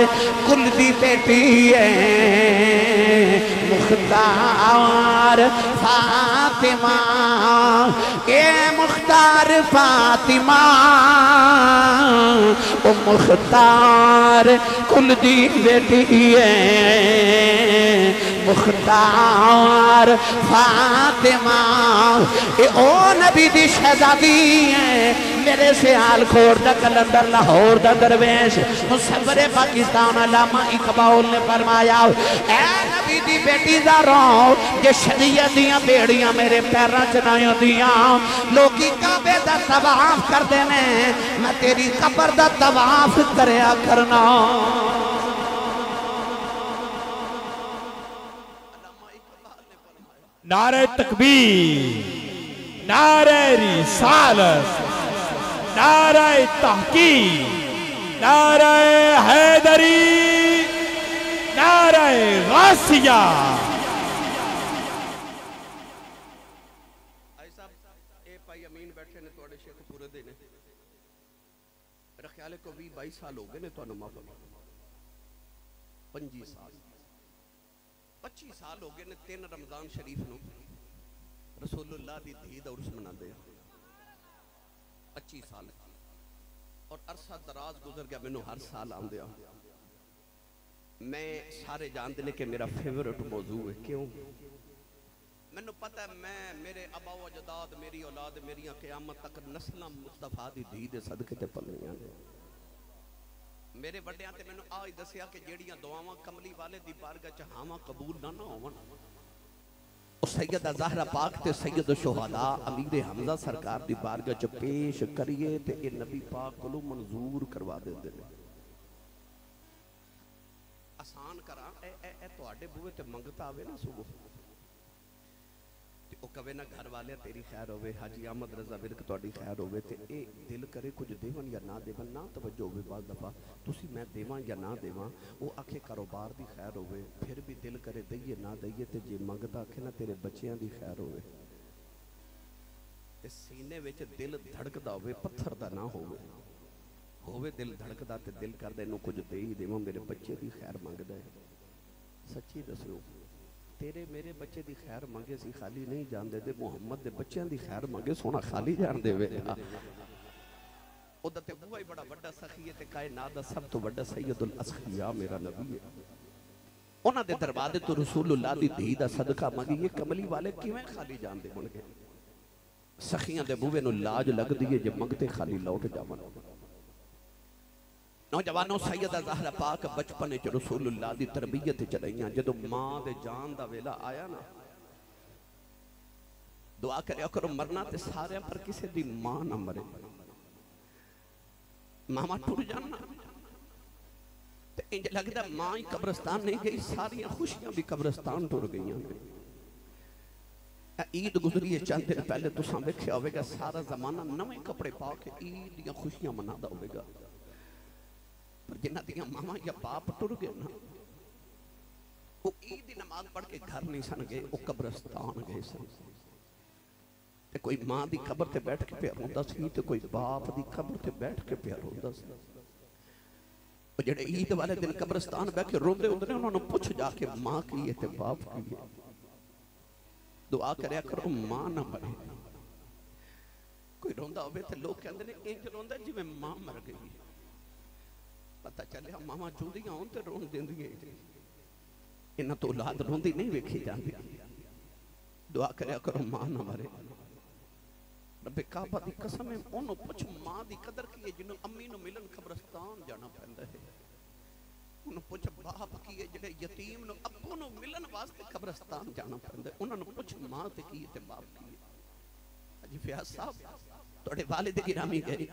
[SPEAKER 1] कुल दी बेटी है मुख्तार फातिमा के मुख्तार फातिमा ओ मुख्तार कुल दी बेटी है मुख्तार फातिमा ए ओ नबी दी शहजादी है मेरे सियाल खोर दा कलंदर लाहौर दा दरवेश मुसव्वरे पाकिस्तान अल्लामा इकबाल ने फरमाया ए नबी दी बेटी दा रो जे शरीयत दियां बेड़ियां मेरे पैरां च ना आंदियां लोकी काबे दा तवाफ करदे ने मैं तेरी कब्र दा तवाफ करया करना
[SPEAKER 2] नारे तकबीर नारे रिसालत नारे तहकीक नारे हैदरी नारे गासिया
[SPEAKER 3] ख्याल को भी 22 साल हो गए ने तो माफ 25 साल 25 साल हो गए ने 3 रमजान शरीफ नु रसूलुल्लाह दी धी दा उर्स मनांदे 25 साल और अरसा दराज गुजर गया मैनू हर साल आंदे मैं सारे जानते ने कि मेरा फेवरेट मौजू है क्यों मैनू पता है मैं मेरे अबा अजदाद मेरी औलाद मेरी क़यामत तक नस्लां मुस्तफा दी धी दे सदके ते पलियां ने मेरे वड्डियां ते मैनू आज दसिया कि जेड़ियां दुआवां कमली वाले दी बारगाह च हावां कबूल ना होवन ओ सैयदा ज़हरा पाक ते सैयद शुहदा अमीर हमजा सरकार दी बारगाह च पेश करिए ते ए नबी पाक कोलों मंजूर करवा देंदे ने आसान करा ए तुहाडे बूहे ते मंगता आवे ना सुबह ओ कवे ना घर वाले तेरी खैर होवे हाजी अहमद रजा विरक तुहाडी खैर होवे ते ए दिल करे कुछ देवन या ना देवन ना तवज्जो होवे बाज़ दफा तुसी मैं देवां या ना देवां ओ आखे कारोबार दी खैर होवे फिर भी दिल करे दईए ना दईए ते जे मंगदा आखे ना तेरे बच्चियां दी खैर होवे ते सीने विच दिल धड़कदा होवे पत्थर दा ना होवे दिल धड़कदा ते दिल करदा इनू कुछ दे ही देवां मेरे बच्चे दी खैर मंगदा है सच्ची दसो तेरे मेरे बच्चे दी खैर मंगे सी खाली नहीं जान दे मुहम्मद दे बच्चों दी खैर मंगे सोना खाली जान देवे ओदा ते बुआ ही बड़ा बड़ा सखी है ते कायनात दा सब तो बड़ा सैयदुल असखिया मेरा नबी है उन्हां दे दरबार तो रसूलुल्लाह दी धी दा सदका मंगी ये कमली वाले किवें खाली जान दे होणगे सखियां दे बूवे नु लाज लगदी है जे मंगते खाली लौट जावन नौजवानों सैयदा ज़हरा पाक बचपन च रसूलुल्लाह दी तरबियत च रहियां जदों मां दे जान दा वेला आया ना दुआ करया करो मरना ते सारे पर किसी दी मां ना मरे मामा टुट जाना ते इंज लगदा मां ही कब्रिस्तान नहीं गई सारियां खुशियां भी कब्रिस्तान टुर गईयां ईद गुजरी है चंद दिन पहले तुसां वेख्या होवेगा सारा जमाना नवे कपड़े पा के ईद दी खुशियां मनादा होवेगा पर जिन्हां दियां मामा या बाप टुर गए ना वो ईद की नमाज पढ़ के घर नहीं सन गए वो कब्रिस्तान गए सन कोई मां की खबर से बैठ के प्या रोंदा सी ते कोई बाप की खबर से बैठ के प्या रोंदा सी। जेड़े ईद वाले दिन कब्रिस्तान बैठ के रोंदे होंदे ने उन्होंने पुछ जाके मां की है ते बाप की है। दुआ करया करो मां ना मरे। कोई रोंदा होवे ते लोग कहंदे ने इंज रोंदा जिवें मां मर गई। पता चलिया मावां जुंदियां होण ते रोन दिंदियां इन्हां तो औलाद रोंदी नहीं वेखी जाती। दुआ करया करो मां ना मरे। रब्बे काबा दी कसम है ओनू पुछ मां दी कदर की है जिन्हों अम्मी नू मिलन कब्रिस्तान जाना पैंदा है। ओनू पुछ बाप की है जिहड़े यतीम नू अप्पू नू मिलन वास्ते कब्रिस्तान जाना पैंदा है। उन्हां नू पुछ मां ते की है ते बाप की है। हाजी फयाज साहब तुहाडे वालिद गिरामी गए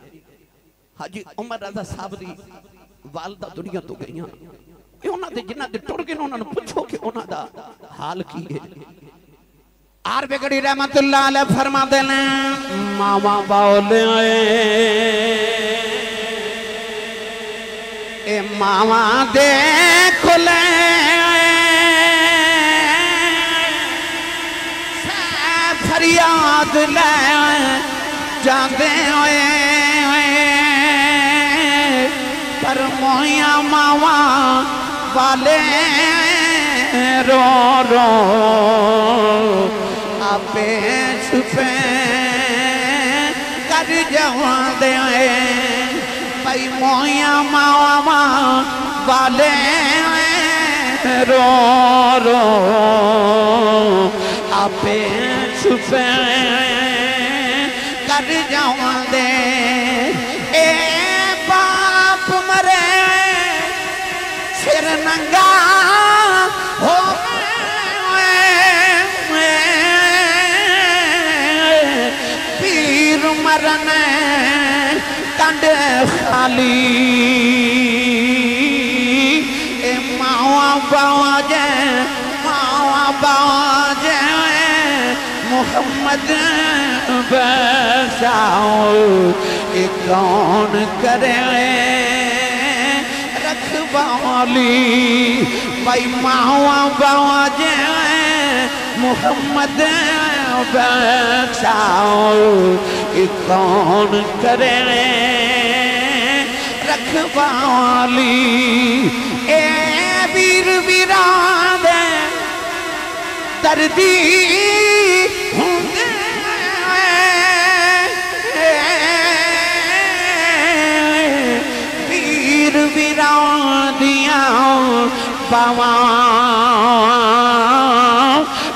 [SPEAKER 3] हाजी उमर रजा साहब दी वालदा दुनिया तो गईयां। उन्हां दे जिन्हां दे टुर गए उन्हां नू पुछो कि उन्हां दा हाल की है।
[SPEAKER 1] आर बेगड़ी रहमतुल्लाह अलैह फरमाते ने मामा बोले ए मामा देख ले फरियाद ले जाते होए पर मोया मावा वाले रो रो आपे छुपे कर जवा दे भाई मोया मावा वाले रो रो आपे छुपे कर जवा दे। ए बाप मरे सिर नंगा हो मरन कंड खाली ए मावा बाजे मोहम्मद बसाओ ये कौन करे रखवाली भाई मावा बाजे मोहम्मद बसाओ ये कौन करे रखवाली ए वीर वीरान दर्दी होंदे वीर वीरान दिया बावा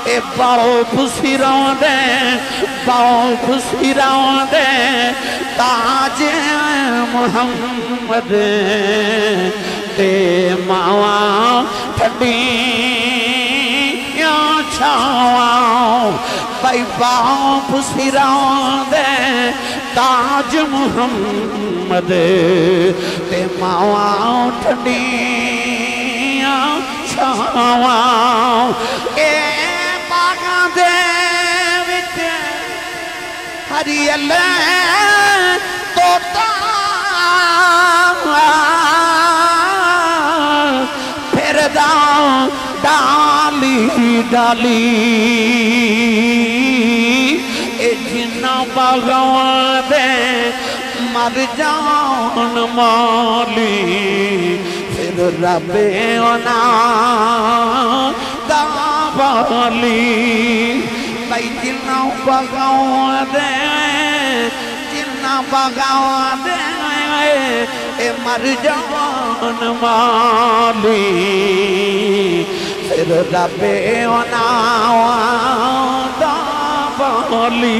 [SPEAKER 1] ए बाओ खुशी रोंदे बाओ खुशी रोंदे ताज मुहम्मद ते मावा ठंडी छावा भाई बाओ खुशी रोंदे ताज मुहम्मद ते मावा ठंडी छावा ए दे विच हरियल तोता फिरदा डाली डाली ए जिन्ना बागां दे मर जान माली फिर रबे ओना दावाली भाई जिन्ना बगाओ दे जिन्ना बगाओ दे ए मर जान माली फिर रबे ओना दावाली।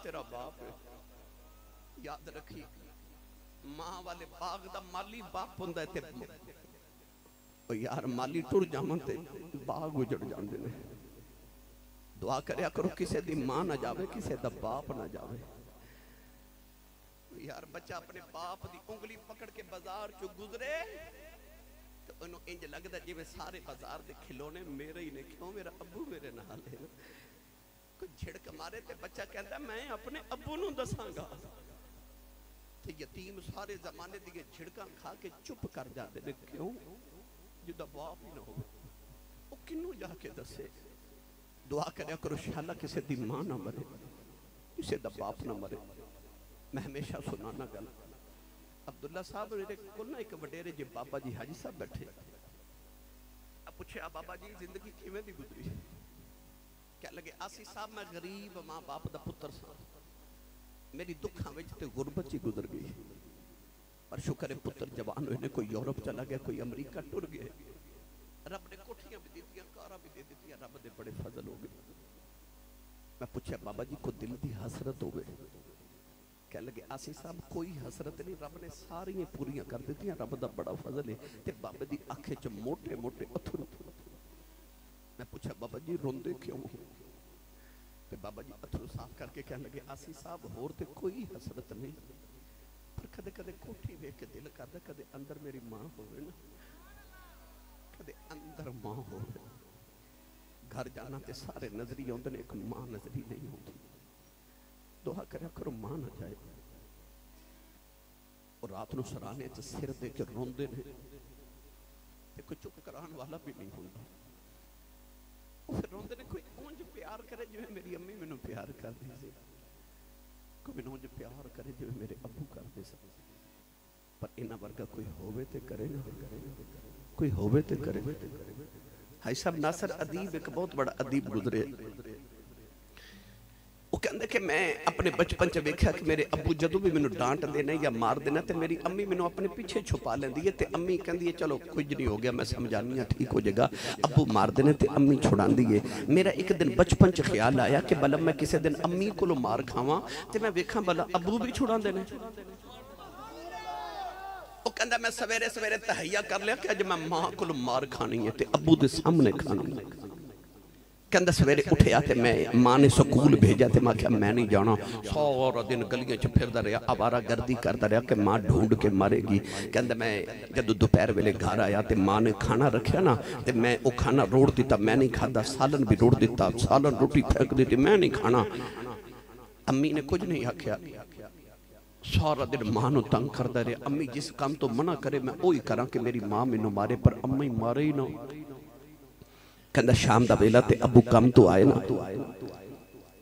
[SPEAKER 3] तेरा बाप है याद रखी मां वाले बाग दा माली बाप हुंदा ते ओ यार माली टुर जावन ते बाग उजड़ जांदे ने। दुआ करया करो किसे दी मां ना जावे किसे दा बाप ना जावे। यार बच्चा अपने बाप दी उंगली पकड़ के बाजार चो गुजरे तो उन्हें इंज लगदा जिवें सारे बाजार दे खिलौने मेरे ही ने। क्यों मेरा अब्बू मेरे नाल है। कोई झिड़क मारे ते बच्चा कहता मैं अपने अब्बू नूं दसांगा। ते यतीम सारे जमाने दी झिड़कां खा के चुप कर जाते ने। क्यों? जिदा बाप ही ना हो वो किनू जाके दसे। दुआ करया करो शाला किसी दी मां ना मरे, किसी दा बाप ना मरे। मैं हमेशा सुनाना गल, अब्दुल्ला साहब मेरे को ना एक वडेरे जे बाबा जी हाजी साहब बैठे, अब पूछे बाबा जी जिंदगी किवें दी गुजरी? क्या लगे आसी साहब मैं गरीब मां बाप दा पुत्र सा, मेरी दुखा विच ते गुरबत ही गुजर गई, पर शुक्र है पुत्र जवान होए ने, कोई यूरोप चला गया, कोई अमरीका टुर गए, रब ने कोठियां भी दीतियां, कारां भी दे दित्तियां, रब दे बड़े फजल हो गए। मैं पूछा बाबा जी को दिल दी हसरत हो गई? कह लगे आसी साहब कोई हसरत नहीं, रब ने सारियां पूरियां कर दित्तियां, रब दा बड़ा फजल है। ते बाबे दी अखे च मोटे मोटे अथरू। मैं पूछा बाबा जी रोंदे क्यों? ते बाबा जी अथरू साफ करके कह लगे आसी साहब होर ते कोई हसरत नहीं, पर कदे कदे कोठी वेख के दिल करदा कदे अंदर मेरी मां होवे ना, कदे अंदर मां होवे। घर जाना ते सारे नजरी आउंदे ने, एक मां नजरी नहीं आउंदी। दुआ करया करो मां ना जाए। और रात नूं सराने च सिर दे के रोंदे ने, ते कोई चुप कराने वाला भी नहीं हुंदा। फिर रोंदे ने, कोई उंज प्यार करे जिवें मेरी अम्मी मैनू प्यार करदी सी, कोई उंज प्यार करे जिवें मेरे अब्बू करदे सी। पर इन्हां वर्गा कोई होवे ते करे ना, कोई होवे ते करे। हाई साहब नासर अदीब एक बहुत बड़ा अदीब गुजरे, वो कहते कि मैं अपने बचपन च वेख्या कि मेरे अब्बू जदों भी मैनू डांट देना या मार देना तो मेरी अम्मी मैनू अपने पीछे छुपा लेंदी है। तो अम्मी कहती है चलो कुछ नहीं हो गया, मैं समझानी हाँ ठीक हो जाएगा। अब्बू मार देने तो अम्मी छुड़ांदी है। मेरा एक दिन बचपन च ख्याल आया कि भला मैं किसी दिन अम्मी को मार खावा तो मैं वेखा भला अब्बू भी छुड़ांदे ने। वो कहता मैं सवेरे सवेरे तहैया कर लिया कि अज मैं मां को मार खानी है तो अब्बू के सामने खानी है। कहता सवेरे उठिया तो मैं मां ने स्कूल भेजा तो मैं आख्या मैं नहीं जाना। सारा दिन गलियां च फिरदा रहा, आवारा गर्दी करता रहा कि मां ढूंढ के मारेगी। कहता मैं जब दोपहर वेले घर आया तो मां ने खाना रखा ना तो मैं वो खाना रोड़ दिता, मैं नहीं खाता। सालन भी रोड़ दिता, सालन रोटी फेंक दी, मैं नहीं खाना। अम्मी ने कुछ नहीं आख्या, सारा दिन मां नूं तंग करता रहा। अम्मी जिस काम तो मना करे मैं वही करा कि मेरी मां मैनू मारे, पर अम्मी मारे ही ना। कहता शाम का वेला ते अबू कम तो आए ना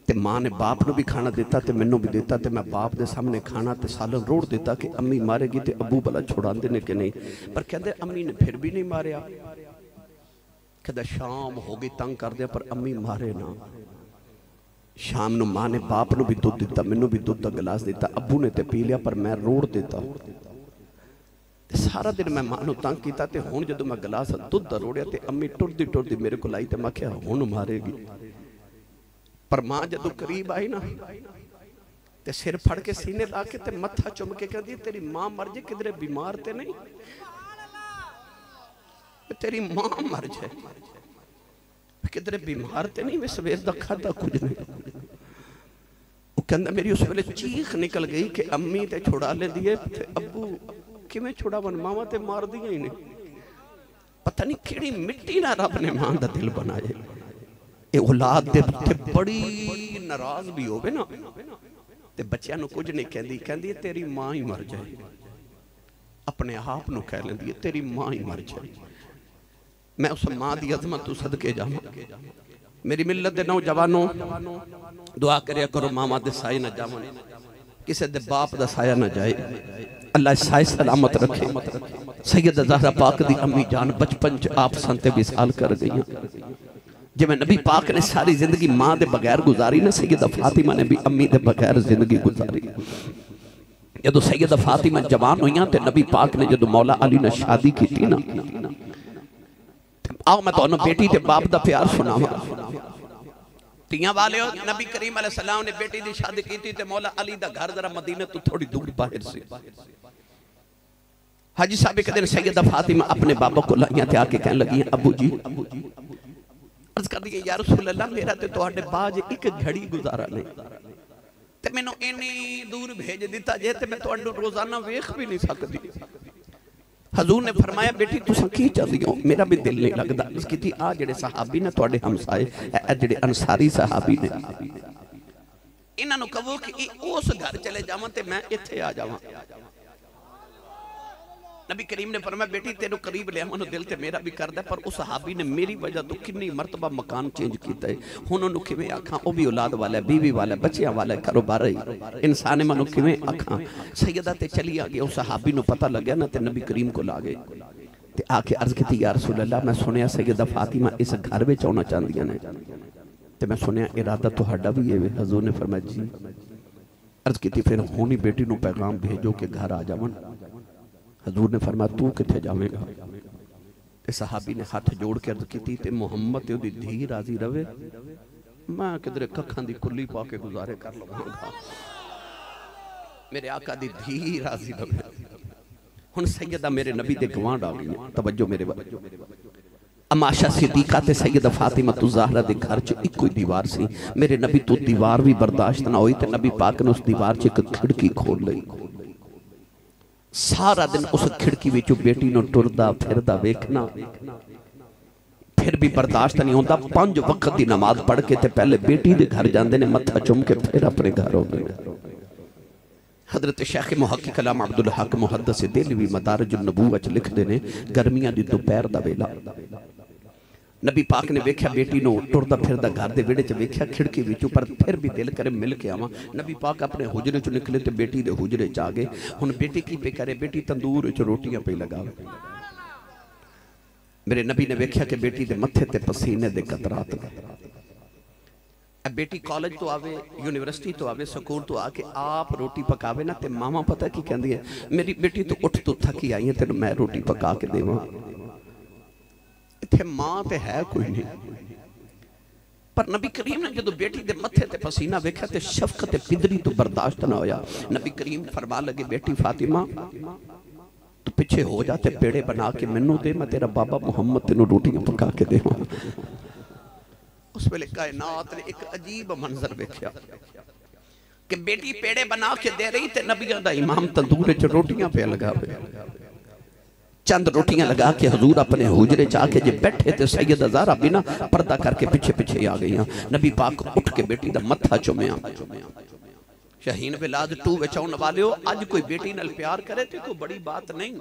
[SPEAKER 3] ते मां ने बाप नूं भी खाना दिता ते मैनू भी दिता ते मैं बाप दे सामने खाना ते सालन रोड़ दिता कि अम्मी मारेगी ते अबू भला छुड़ांदे ने कि नहीं। पर कहते अम्मी ने फिर भी नहीं मारिया। कहता शाम हो गई तंग कर दिया पर अम्मी मारे ना। शाम नूं मां ने बाप नूं भी दुध दिता, मैनू भी दुध का गिलास दिता, अबू ने ते पी लिया पर मैं रोड़ दिता। सारा दिन मैं मां नूं तंग किया ते हुण जदों मैं गिलास दुध दा रोड़िया ते अम्मी टुरदी टुरदी मेरे को आई ते मैं आख्या हुण मारेगी। पर मां जदों करीब आई ना ते सिर फड़ के सीने ला के ते मत्था चुम के कहती तेरी मां मर जाए, किधरे बीमार ते नहीं, तेरी मां मर जाए, किधरे बीमार ते नहीं, मैं सवेर दा खादा कुछ नहीं। वो कहंदा मेरी उस वेले चीख निकल गई कि अम्मी ते छुड़ा लेंदी है ते अब्बू किवें छुड़ावन, मावां ते मार दियां ही ने। पता नहीं किहड़ी मिट्टी ना रब ने मां दा दिल बनाए। ये औलाद दे उत्ते बड़ी नाराज भी होवे ना ते बच्चियां नूं कुछ नहीं कहंदी, कहंदी तेरी मां ही मर जाए। अपने आप नूं कह लैंदी है तेरी मां ही मर जाए। मैं उस मां दी अजमत तू सदके जावां। मेरी मिलत दे नौजवानों दुआ करिया करो मामा दे साए ना जावन, किसी दे बाप दा साया ना जाए। अल्लाह साए सलामत रखे। सैयद ज़हरा पाक दी अम्मी जान बचपन च आप संते विसाल कर गई। जिवें नबी पाक ने सारी जिंदगी मां दे बगैर गुजारी ना, सैयदा फातिमा ने भी अम्मी दे बगैर जिंदगी गुजारी। जदों सैयदा फातिमा जवान हुई तो नबी पाक ने जदों मौला अली ने शादी की ना, आओ मैं तुहानू बेटी ते बाप दा प्यार सुनावां। तियां वाले नबी करीम अलैहि सलाम ने बेटी दी शादी की ते मौला अली दा घर जरा मदीने तो थोड़ी दूर बाहर से। हाजी साहब एक दिन सैयदा फातिमा अपने बाबा को लाइया ते आके कहने लगी अबू जी, अर्ज कर दी या रसूल अल्लाह मेरा ते तुहाडे बाज एक घड़ी गुजारा नहीं ते मैनू इन्नी दूर भेज दिता जे ते मैं तुहानू रोजाना वेख भी नहीं सकती। हजूर ने फरमाया बेटी तुसां की चाहदी हो, मेरा भी दिल नहीं लगता। इसकी आ जेडे सहाबी ने तुहाडे हमसाए जेडे अंसारी सहाबी ने इन्हों कहो कि उस घर चले जावां ते मैं इत्थे आ जावां। नबी करीम ने फरमाया बेटी तेनों करीब लिया मनो दिल ते मेरा भी करदा, पर उस सहाबी ने मेरी वजह तो कितनी मरतबा मकान चेंज किया है। हुण उन्होंने किवें आखां, वह भी औलाद वाला, बीवी वाला, बच्चियां वाला, कारोबार इंसान है, मनो किवें आखां। सैयदा ते चली आ गई, उस सहाबी नूं पता लग्या ना ते नबी करीम को ला गए ते आके अर्ज की या रसूल अल्लाह मैं सुनिया सैयदा फातिमा इस घर में आना चाहदियां ने ते मैं सुनिया इरादा तुहाडा भी है। हजूर ने फरमाया जी। अर्ज की फिर हुण ही बेटी नूं पैगाम भेजो कि घर आ जावन। हजूर ने फरमाया तू किथे जावेगा? ते सहाबी ने हाथ जोड़ के अर्ज की ते मुहम्मद ते उहदी धी राजी रवे, मैं किधरे कखां दी कुल्ली पा के गुजारे कर लवांगा, मेरे आका दी धी राजी रवे। हुण सैयदा मेरे नबी दे गवांढ आ गई। तवज्जो मेरे वाल, अमाशा सिद्दीका ते सैयदा फातिमा तु ज़हरा दे घर च इक्को ही दीवार सी। मेरे नबी तो दीवार भी बर्दाश्त ना हुई ते नबी पाक ने उस दीवार च एक खिड़की खोल लई। सारा दिन उस खिड़की विचों बेटी नूं टुरदा फिरदा वेखना, फिर भी बर्दाश्त नहीं होता। 5 वक्त की नमाज पढ़ के ते पहले बेटी दे घर जाते हैं, मत्था चुम के फिर अपने घर आते हैं। हजरत शेख मुहक्किक कलाम अब्दुल हक मुहद्दिस देहलवी मदारिजुन नबूवत च लिखते हैं, गर्मियां दी दोपहर दा वेला नबी पाक ने वेख्या बेटी नूं टुरदा फिरदा घर दे विहड़े च वेख्या खिड़की विचों, पर फिर भी दिल करे मिल के आवां। नबी पाक अपने हुजरे चों निकले ते बेटी दे हुजरे च आ गए। हुण बेटी की पे करे, बेटी तंदूर च रोटियां पे लगावे। मेरे नबी ने वेख्या कि बेटी दे मत्थे ते पसीने दे कतरात ने। बेटी कॉलेज तो आवे, यूनिवर्सिटी तो आवे, स्कूल तो आके आप रोटी पकावे ना ते मामा पता की कहंदी है, मेरी बेटी तो उठ तो थकी आई है, तेन मैं रोटी पका के देवां। इत्थे मां ते है कोई नहीं, पर नबी करीम ने जो बेटी दे मत्थे ते पसीना वेख्या ते शफकत ते पिदरी तो बर्दाश्त ना होया। नबी करीम फरमा लगे बेटी फातिमा तू पिछे हो जा ते पेड़े बना के मैनू दे, मैं तेरा बाबा मुहम्मद तेनू रोटियां पका के देवां। उस वेले कायनात ने एक अजीब मंजर वेख्या कि बेटी पेड़े बना के दे रही ते नबियां दा इमाम तंदूर च रोटियां पे लगावे। चंद रोटियां लगा के हजूर अपने हुजरे च आके जे बैठे ते सैयदा ज़हरा बिना पर्दा करके पीछे पीछे आ गई। नबी पाक उठ के बेटी दा मत्था चुमया। शाहीन विलाद 2 विच आउण वालिओ, अज कोई बेटी नाल प्यार करे ते कोई बड़ी बात नहीं,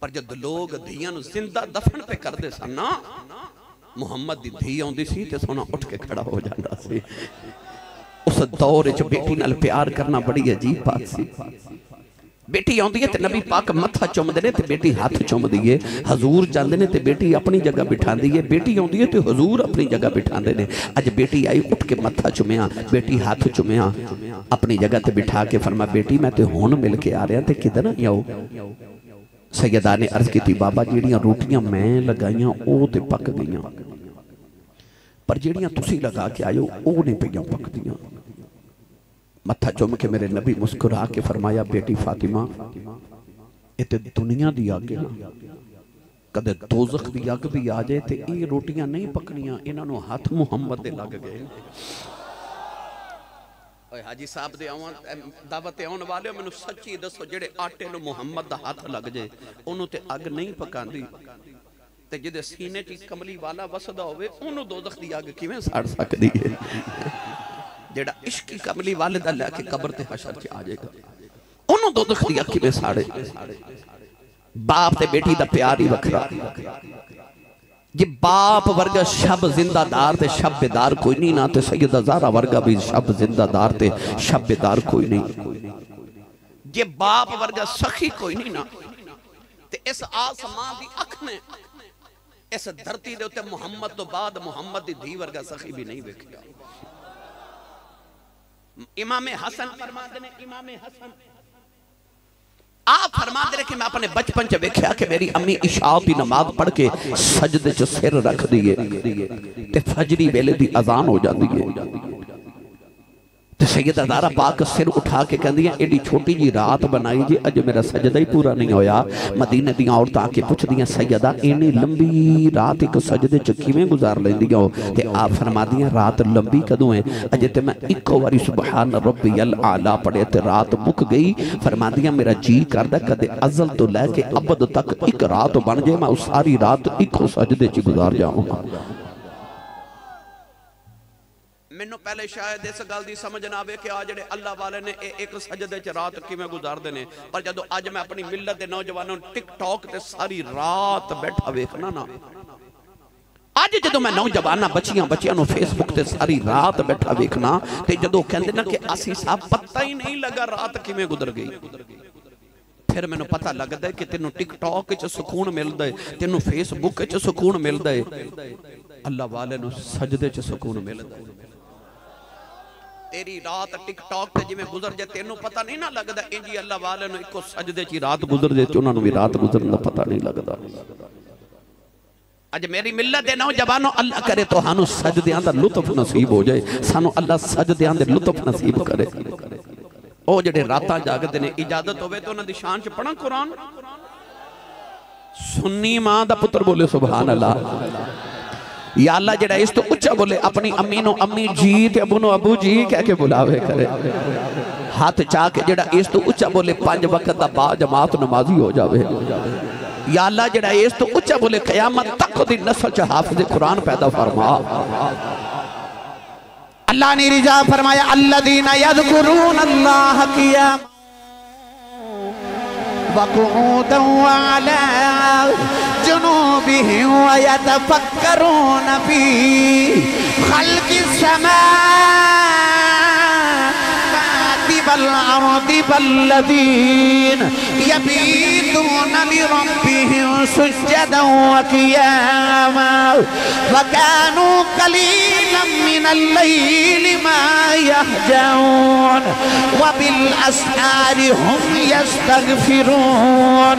[SPEAKER 3] पर जद लोग धीआं नूं जिंदा दफन पे करदे सन ना, मुहम्मद दी धी आउंदी सी ते सोना उठ के खड़ा हो जांदा सी। उस दौर विच बेटी नाल प्यार करना बड़ी अजीब बात सी। बेटी आउंदी है ते नबी पाक मत्था चुमदे ने ते बेटी हाथ चुमदी है। हजूर जांदे ने ते बेटी अपनी जगह बिठांदी है, बेटी आउंदी है ते हजूर अपनी जगह बिठांदे ने। अज बेटी आई, उठ के मत्था चुमया, बेटी हाथ चुमया, अपनी जगह ते बिठा के फरमा बेटी मैं ते हुण मिल के आ रहा ते किधर आओ। सैयदा ने अर्ज की बाबा जिहड़ियां रोटियां मैं लगाइयां ओ ते पक गईयां, पर जिहड़ियां तुसीं लगा के आयो ओ नहीं पईयां पकदियां। मत्था चुम के मेरे नबी मुस्कुरा के फरमाया बेटी फातिमा ये तो दुनिया दी अग है ना, कदे दोज़ख दी अग भी आ जाए तो ये रोटियां नहीं पकनियां, इन्हों हाथ मुहम्मद दे लग गए। हाजी साहब दे दावत आने वाले मैनू सच्ची दसो, जेड़े आटे नूं मुहम्मद दा हाथ लग जाए उन्होंने ते अग नहीं पकांदी, ते जिहदे सीने च कमली वाला वसदा होवे उन्होंने दोज़ख दी अग किवें साड़ सकदी है। जेड़ा इश्क कमली वाले दा लैके कब्र ते हशर च आ जाएगा उन्होंने दोज़ख दी अग किवें साड़े। बाप ते बेटी दा प्यार ही वखरा। जे बाप वर्गा शब जिंदादार ते शब बेदार कोई नहीं ना, ते सैयदा ज़हरा वर्गा भी शब जिंदादार ते शब बेदार कोई नहीं। जे बाप वर्गा सखी कोई नहीं ना, ते इस आसमां दी अख ने इस धरती दे उत्ते मुहम्मद तो बाद मुहम्मद दी धी वर्गा सखी भी नहीं वेखिया। इमामे हसन फरमाते ने, इमामे हसन आप फरमाते रहे कि मैं अपने बचपन च वेख्या कि मेरी अम्मी इशा दी नमाज पढ़ के सजदे च सिर रख दिए ते फजरी वेले दी अजान हो जाती है। ते सैयदा ज़हरा पाक सिर उठा के कहती है एडी छोटी जी रात बनाई जी, अज मेरा सजदा ही पूरा नहीं होया। मदीने दी औरतां आके पुछदियां सैयदा इन्नी लंबी रात एक सजदे च किवें गुजार लैंदियां हो? ते आप फरमादियां रात लंबी कदों है? अजे ते मैं इक्को वारी सुबहान रब्बियल आला पढ़े ते रात मुक गई। फरमादियां मेरा जी करदा कदे अज़ल तो लैके अबद तक एक रात बन जाए, मैं उस सारी रात इक्को सजदे च गुजार जावां। मैनू पहले शायद इस गल की समझ ना आवे कि आ जिहड़े अल्लाह वाले ने एक सजदे च रात किवें गुजारदे ने, पर जदों अज मैं अपनी मिलत के नौजवानों टिकटॉक ते सारी रात बैठा वेखना ना, अज जदों मैं नौजवान बच्चियां फेसबुक ते सारी रात बैठा वेखना, ते जदों कहंदे ना कि आसी साहब पता ही नहीं लगा रात किवें गुजर गई, फिर मैनू पता लगता है कि तेनू टिकटॉक च सुकून मिलता है, तेनू फेसबुक च सुकून मिलता है, अल्लाह वाले नू सजदे च सुकून मिलता है। तेरी रात टिकटॉक ते जिवें गुजर जाए तेनू पता नहीं ना लगता, इंजी अल्लाह वाले नू इको सजदे च रात गुजर जाए उन्हां नू भी रात गुजरन दा पता नहीं लगता। अज मेरी मिलत दे नौजवानों, अल्लाह करे तुहानू सजदियां दा लुत्फ नसीब हो जाए, सानू अल्लाह सजदियां दे लुत्फ नसीब करे। ओ जेडे रातां जागदे ने, इजाजत होवे तो उन्हां दी शान च पढ़ां कुरान। सुन्नी मां दा पुत्र बोले सुभान अल्लाह। या अल्लाह जेड़ा इस तो उच्चा बोले, अपनी अम्मी नो अम्मी जी ते अबू नो अबू जी कह के बुलावे करे। हाथ चा के जेड़ा इस तो उच्चा बोले, 5 वक्त दा बा जमात नमाजी हो जावे। या अल्लाह जेड़ा इस तो उच्चा बोले, क़यामत तक दी नस्ल च हाफिज़ कुरान पैदा फरमा। अल्लाह ने रिजा फरमाया, अल्लज़ीना यज़कुरून अल्लाह क़ियामन व क़ुऊदन व अला जुनूबिहिम व यतफ़क्करून फ़ी ख़ल्क़िस समावाति वल अर्दि वल्लज़ीना यबीतूना लिरब्बिहिम सुज्जदन व क़ियामा व कानू क़लीलन मिनल लैलि मा यहजऊन व बिल अस्हारि हुम यस्तग़फिरून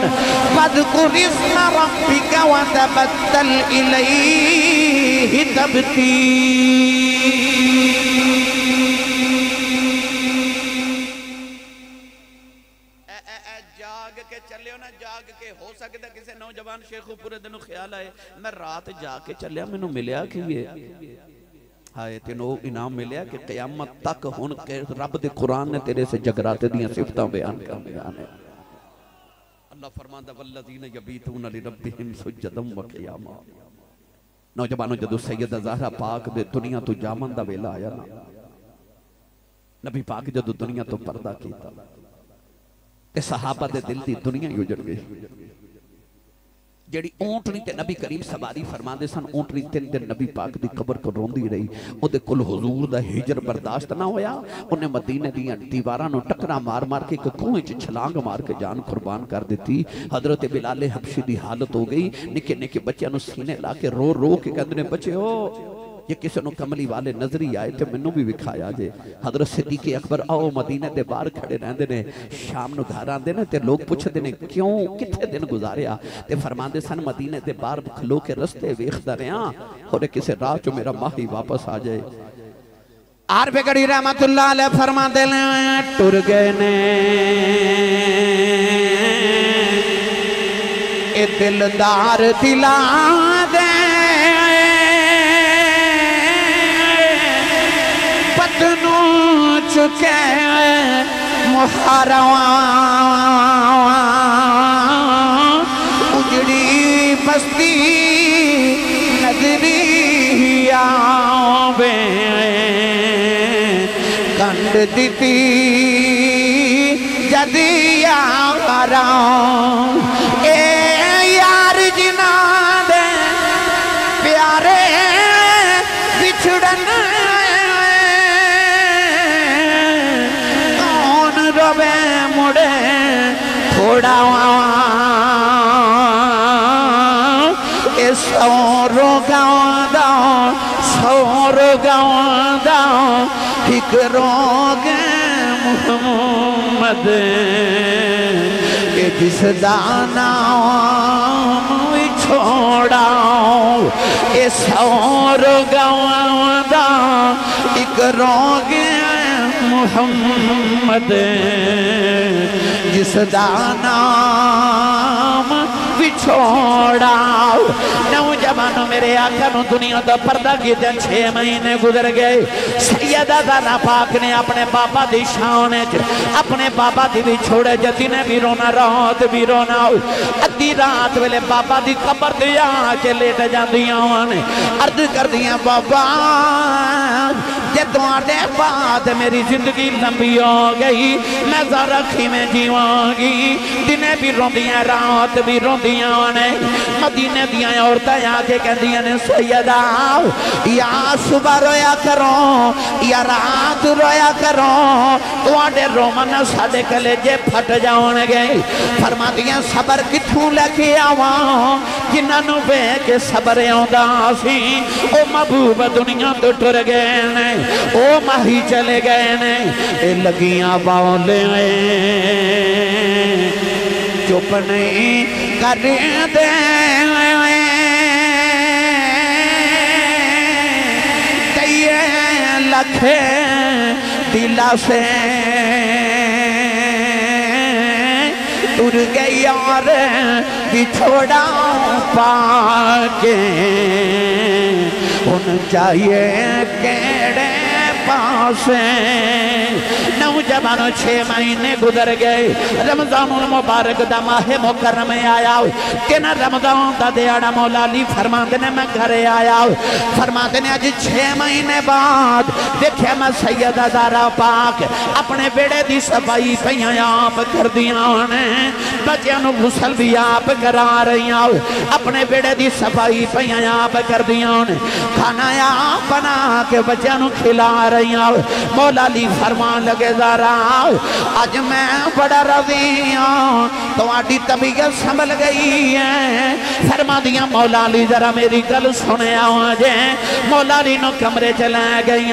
[SPEAKER 3] वज़कुर इस्म रब्बिका व तबत्तल इलैहि तब्तील। जाग के चलियो ना, जाग के हो सकता किसी नौजवान शेख पूरे दिन ख्याल आए मैं रात जाग के चलिया, मैनू मिलिया कि हाय तेनों इनाम मिलिया कि क़यामत तक हुण के रब दे कुरान ने तेरे से जगराते दियां सिफतां बयान करनियां ने। अल्लाह फरमांदा वल्लज़ीना यबीतूना लिरब्बिहिम सुज्जदन व क़ियामा। नौजवानों जदों सैयदा ज़हरा पाक दे दुनिया तो जामन दा वेला आया ना, नबी पाक जदों दुनिया तो पर्दा कीता ते सहाबा दे दिल दी दुनिया ही उजड़ गई। जेड़ी ऊंटनी ते नबी करीम सवारी फरमाते सन, ऊंटनी 3 दिन नबी पाक दी कबर को रोंदी रही, ओदे कोल हुजूर दा हिजर बर्दाश्त ना होया, उन्हें मदीने दीयां दीवारां नूं टकरा मार मार के एक कुएं च छलांग मार के जान कुर्बान कर दी। हजरत बिलाल हबशी दी हालत हो गई, निके निके बच्चों नूं सीने ला के रो रो के कहंदे ने बच्चो जे किसी को कमली वाले नजरी आए तो मैनू भी विखाया जे। हजरत सिद्दीक़ अकबर आओ मदीने के बाहर खड़े रहंदे ने, शाम नूं घर आंदे ने ते लोग पुछदे ने क्यों किथे दिन गुजारिया, ते फरमांदे सन मदीने के बाहर खलो के रस्ते वेखदा रहा और किसी राह चो मेरा माही वापस आ जाए। आरफ़ गढ़ी रहमतुल्लाह अलैह फरमांदे ने टुर गए ने ए दिलदार दिला दे चुके मुहारवा उजड़ी बस्ती नजरी आवे कंड दीती जदिया ए यार जिना दे प्यारे बिछड़न मुड़े थोड़ा सौरो गाँदा एक रोग मुहम्मद के जिस नाम छोड़ा ए सौरो गाँदा एक रोग मुहम्मद जिस नाम
[SPEAKER 1] विछोड़ा। नौजवानों मेरे आका नूं दुनिया दा पर्दा कीते 6 महीने गुजर गए। सैयदा ज़हरा पाक ने अपने बाबा दी शान च अपने बाबा दी विछोड़े च दिने भी रोना रात भी रोना। अद्धी रात वेले बाबा दी कबर ते आके लेट जांदियां ने अर्ज करदियां बाबा जे तुहाडे बाद मेरी जिंदगी लंबी हो गई मैं ज़रा किवें जीवांगी। दिने भी रोंदियां रात भी रोंदियां ने। मदीने दियां औरतां आके कहदियां ने सैयदा या सुबह रोया करो या रात रोया करो तुहाडे रोमन साडे कलेजे फट जाणगे। फरमादियां सबर कित्थों लेके आवां जिन्हां नूं वेख के सबर आउंदा सी ओ महबूब दुनिया तो टुर गए ने ओ माही चले गए ने। ए लगियां बावले चुप नहीं कर दे लखे दिला से तुर गई यार बिछोड़ा पाके उन चाहिए केड़े पासे। नौजवानों 6 महीने गुजर गए। रमजानुल मुबारक दा माहे मुकर्रम में आया कि न रमजान दा दिहाड़ा मौला अली फरमाते ने मैं घरे आया। फरमाते ने अज 6 महीने बाद देखिया मैं सैयदा ज़हरा पाक अपने बेड़े दी सफाई पईयां आप कर दियां ने। बच्चों नूं गुसल भी आप करा रही अपने बेड़े दी सफाई पईयां आप कर दियां ने। खाना आप बना के बच्चों नूं खिला रही। मौला अली फरमान लगे ज़हरा अज मैं बड़ा राज़ी हां तुहाडी तबीयत संभल गई है। फरमा दिया मौला अली जरा मेरी गल सुने जे। मौला अली नूं कमरे च लै गई।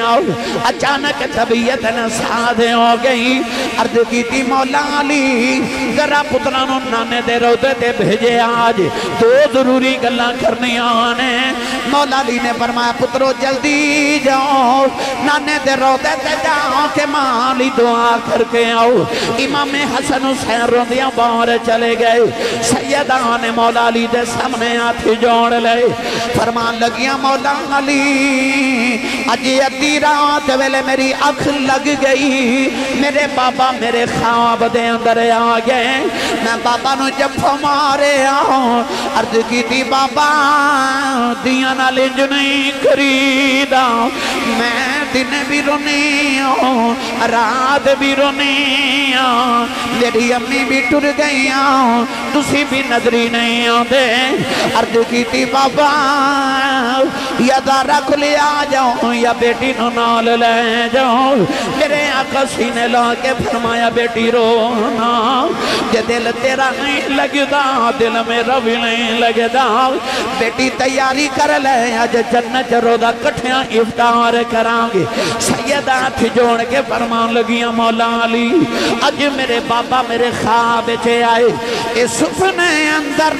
[SPEAKER 1] अचानक तबीयत नासाज हो गई। अर्ज की मौला अली जरा पुत्रा नूं नाने दे रोज़े ते भेजे आज 2 जरूरी गल्लां करनियां ने। मौला अली ने फरमाया पुत्रो जल्दी जाओ नाने दे रोज़े ते जाओ के माली दुआ करके आओ। इमाम हसन हुसैन रोंदियां बाहर चले गए। सैयदा ने मौला अली दे सामने हाथ जोड़ ले। फरमान लगियां मौला अली अज अद्धी रात वेले मेरी अख लग गई। मेरे बाबा मेरे ख्वाब दे अंदर आ गए। मैं बाबा नूं जफ्फा मारे अर्ज की बाबा दियां नाल इंज नहीं करीदा। मैं दिन भी रोनी रात भी रोनी मेरी अम्मी भी टुर गई तुसी भी नजरी नहीं आते। अर्ज की बाबा या ज़हरा को ले आ जाओ या बेटी नूं नाल ले जाओ। मेरे आका सीने ला के फरमाया बेटी रो ना जे दिल तेरा नहीं लगदा दिल मेरा भी नहीं लगदा। बेटी तैयारी कर ले अज जन्नत रोज़ा कट्ठियां इफ्तार करांगे। सैयदा हाथ जोड़ के फरमान लगियां मौला अली अज मेरे बाबा मेरे ख्वाब च आए। इस सुपने अंदर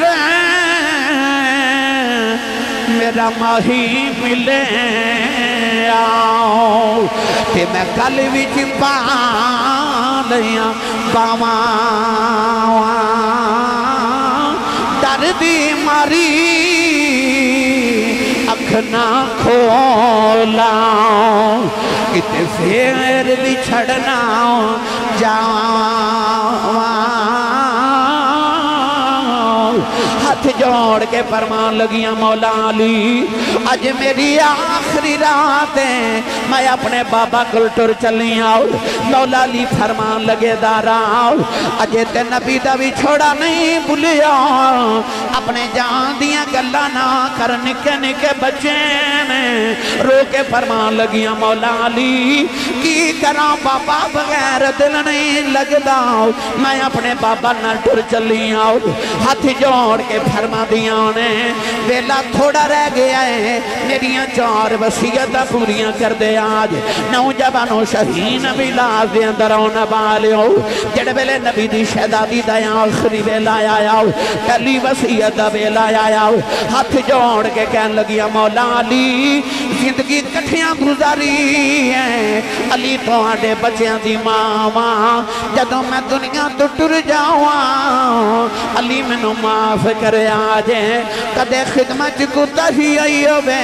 [SPEAKER 1] मेरा माही मिले आओ ते मैं कल विच पा लिया पावा डर दी मारी अख ना खोला किते फेर भी छड़ना जावा। हाथ जोड़ के फरमान लगियां मौला अली अज मेरी आखिरी रात है मैं अपने बाबा को टुर चली आओ। मौला अली फरमान लगे ज़हरा अजे ते नबी दा भी छोड़ा नहीं भुलिया। अपने जान दियां गल्लां ना कर निके निके बच्चे ने रो के फरमान लगियां मौला अली की करा बाबा बगैर दिल नहीं लगदा। मैं अपने बाबा नाल टुर चली आओ। हाथ जोड़ के फरमा दिया ने वेला थोड़ा रह गया है मेरिया 4 वसीयतां पूरियां कर दे। आज नौजवानों शहीन बिलास दे अंदर आना बालियो जेड़े वेले नबी दी शहजादी दा आखिरी वेला आया पहली वसीयत दा वेला आया। हाथ जोड़ के कहन लगिया मौला अली जिंदगी कट्ठियां गुजारी है अली तुहाडे बच्चों दी मां जदों मैं दुनिया तो टुर जावां अली मैनू माफ करे आजे। कदे खिदमत कुताही आई होवे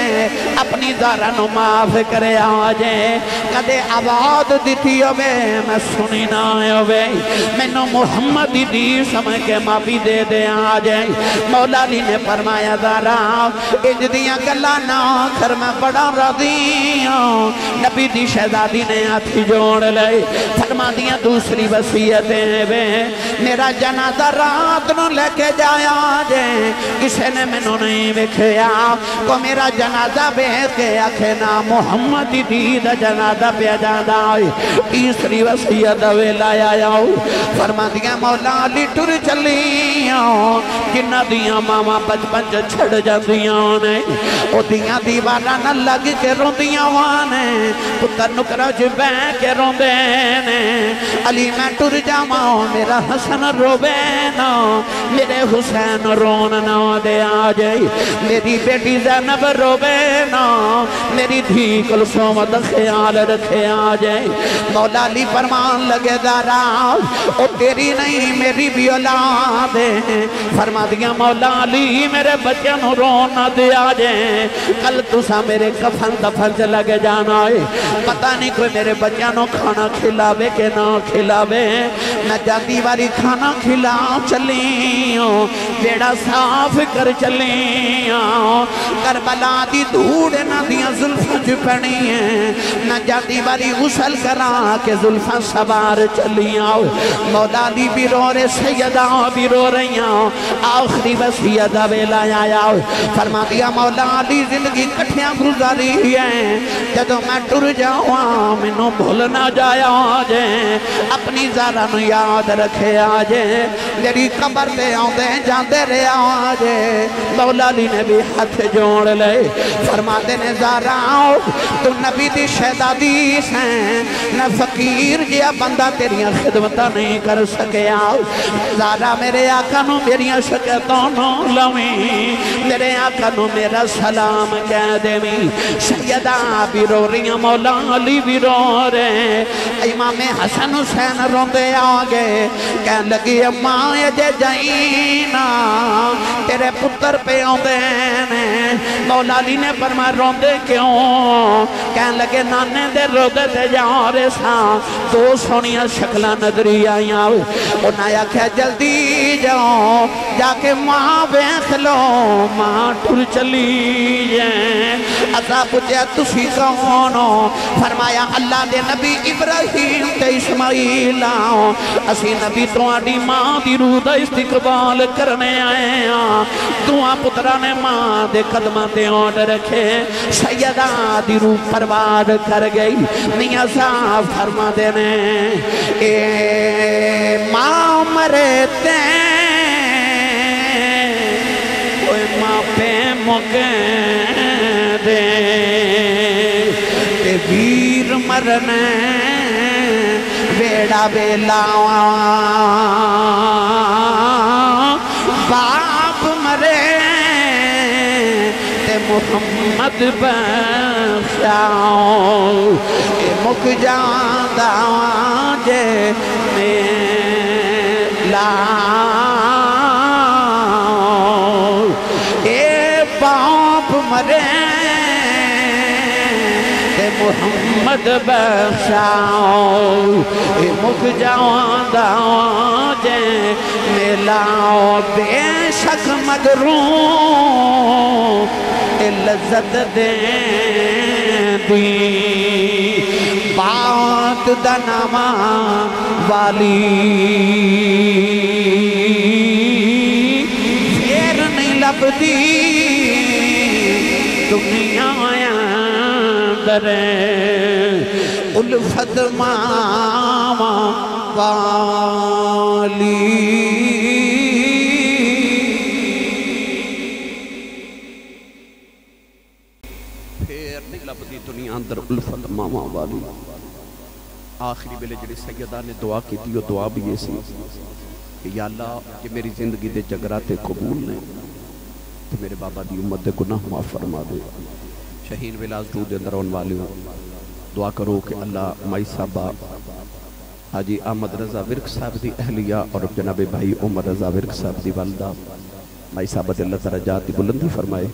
[SPEAKER 1] अपनी ज़ारा नू माफ करे आजे। कदे आवाज़ दिती होवे मैं सुनी ना होवे मैनू मुहम्मद दी समझ के माफी दे दे आजे। मौला अली ने फरमाया ज़ारा इंज दियां गल्लां ना कर मैं बड़ा राज़ी हां। नबी दी शहजादी ने हाथ जोड़ ले फरमा दियां दूसरी वसीयतें वे मेरा जनाजा रात नू लेके जाया जे किसी ने मैनू नहीं वेखिया को मेरा जनाजा वेख के आखे ना मुहम्मद दी दा जनाजा पिया जांदा। तीसरी वसीयत वेला आया फरमा दियां मौला अली टुर चली जिन्हां दियां मावां बचपन च छड़ जांदियां ने ओदियां दीवारां नाल लग के रोंदियां ने पुत्तर नुकरा च बह के रोंदे ने। अली मैं टुर जावां मेरा हसन रोवे ना मेरे हुसैन रोन ना दे आ जाए। मेरी बेटी ज़ैनब रोवे ना मेरी धी कुलसूम दा ख्याल रखे आ जाए। मौला अली फरमान लगे ज़ारा ओ तेरी नहीं मेरी भी औलाद है। फरमा दिया मौला अली मेरे बच्चों को रोन ना दे आ जाए। कल तुसा मेरे कफन दफन च लगे जाना है पता नहीं कोई मेरे बच्चों को खाना खिलावे के ना खिलावे। मैं जाती वाली खाना खिला चली बेड़ा साफ कर चली करबला दी धूड़ ना दियां जुल्फां च पैनी है। मैं जाती वाली गुसल करा के जुल्फां सवार चली आओ। मौला अली भी रो रहे सैयदा भी रो रही आखिरी वसीयत वेला आया फरमा दिया मौला अली जिंदगी कठिया गुजारी है जदों मैं टुर जावा मैनू भूल ना जाया जे अपनी ज़ारा नू याद रखे आजे मेरी कबर ते आउंदे जांदे रहा जे। मौला अली ने भी हाथ जोड़ ले फरमाते ने ज़ारा तू नबी दी शहजादी है न फकीर जिहा बंदा तेरिया खिदमत नहीं कर सकिया। ज़ारा मेरे आका नू मेरिया शिकायतों नू लवी मेरे आका नू मेरा सलाम कह देवी। सैयदा भी रो रही मौला अली भी रो रहे इमाम हसन हुसैन रोंदे आ गए कह लगी अम्मा अजे जाई ना तेरे पुत्र पे आउंदे ने। मौला अली ने फरमाया रोंदे क्यों कह लगे नाने दे रोदे ते जा रहे सा दो सोनिया शक्लां नजरी आईयां उन्हें आख्या जल्दी जाओ जाके मां वेख लो मां टुर चली है। असा पूछया तुसी कौन हो फरमाया अल्लाह दे नबी इब्राहिम ते इस्माइल असी नबी तुहाडी मां दी रूह दा इस्तकबाल करने आए हां। दुआ पुत्रा ने मां दे कदमां ते ओट रखे सैयदा दी रूह बर्बाद कर गई। मियां साहब फरमाते ने ए मां मरे ते मापे मुके दे ते वीर मरने बेड़ा बेलावा बाप मरे ते मुहम्मद बख्शाओ मुक जांदा जे मेला बाप मरे ते मुहम्मद बख्शाओ मुक जांदा जे मिलाओ। बेशक मगरूं लज्जत दे दी बात दा नामा वाली फेर नहीं लभदी दुनिया दरे उल्फत मावा वाली।
[SPEAKER 3] फेर नहीं लभदी दुनिया अंदर उल्फत मावा वाली। आखिरी वेले जी सैयदा ने दुआ की दुआ भी ये सी कि या अल्लाह कि मेरी जिंदगी के जगराते कबूल ने तो मेरे बाबा की उम्मत के गुनाह माफ फरमा दे। शहीन विलास दूध के अंदर आने वाले दुआ करो कि अल्लाह माई साहबा हाजी अहमद रजा विरक साहब की अहलिया और जनाबे भाई उमर रजा विरक साहब की वालदा भाई साहब अल्लाह तआला जात की बुलंदी फरमाए।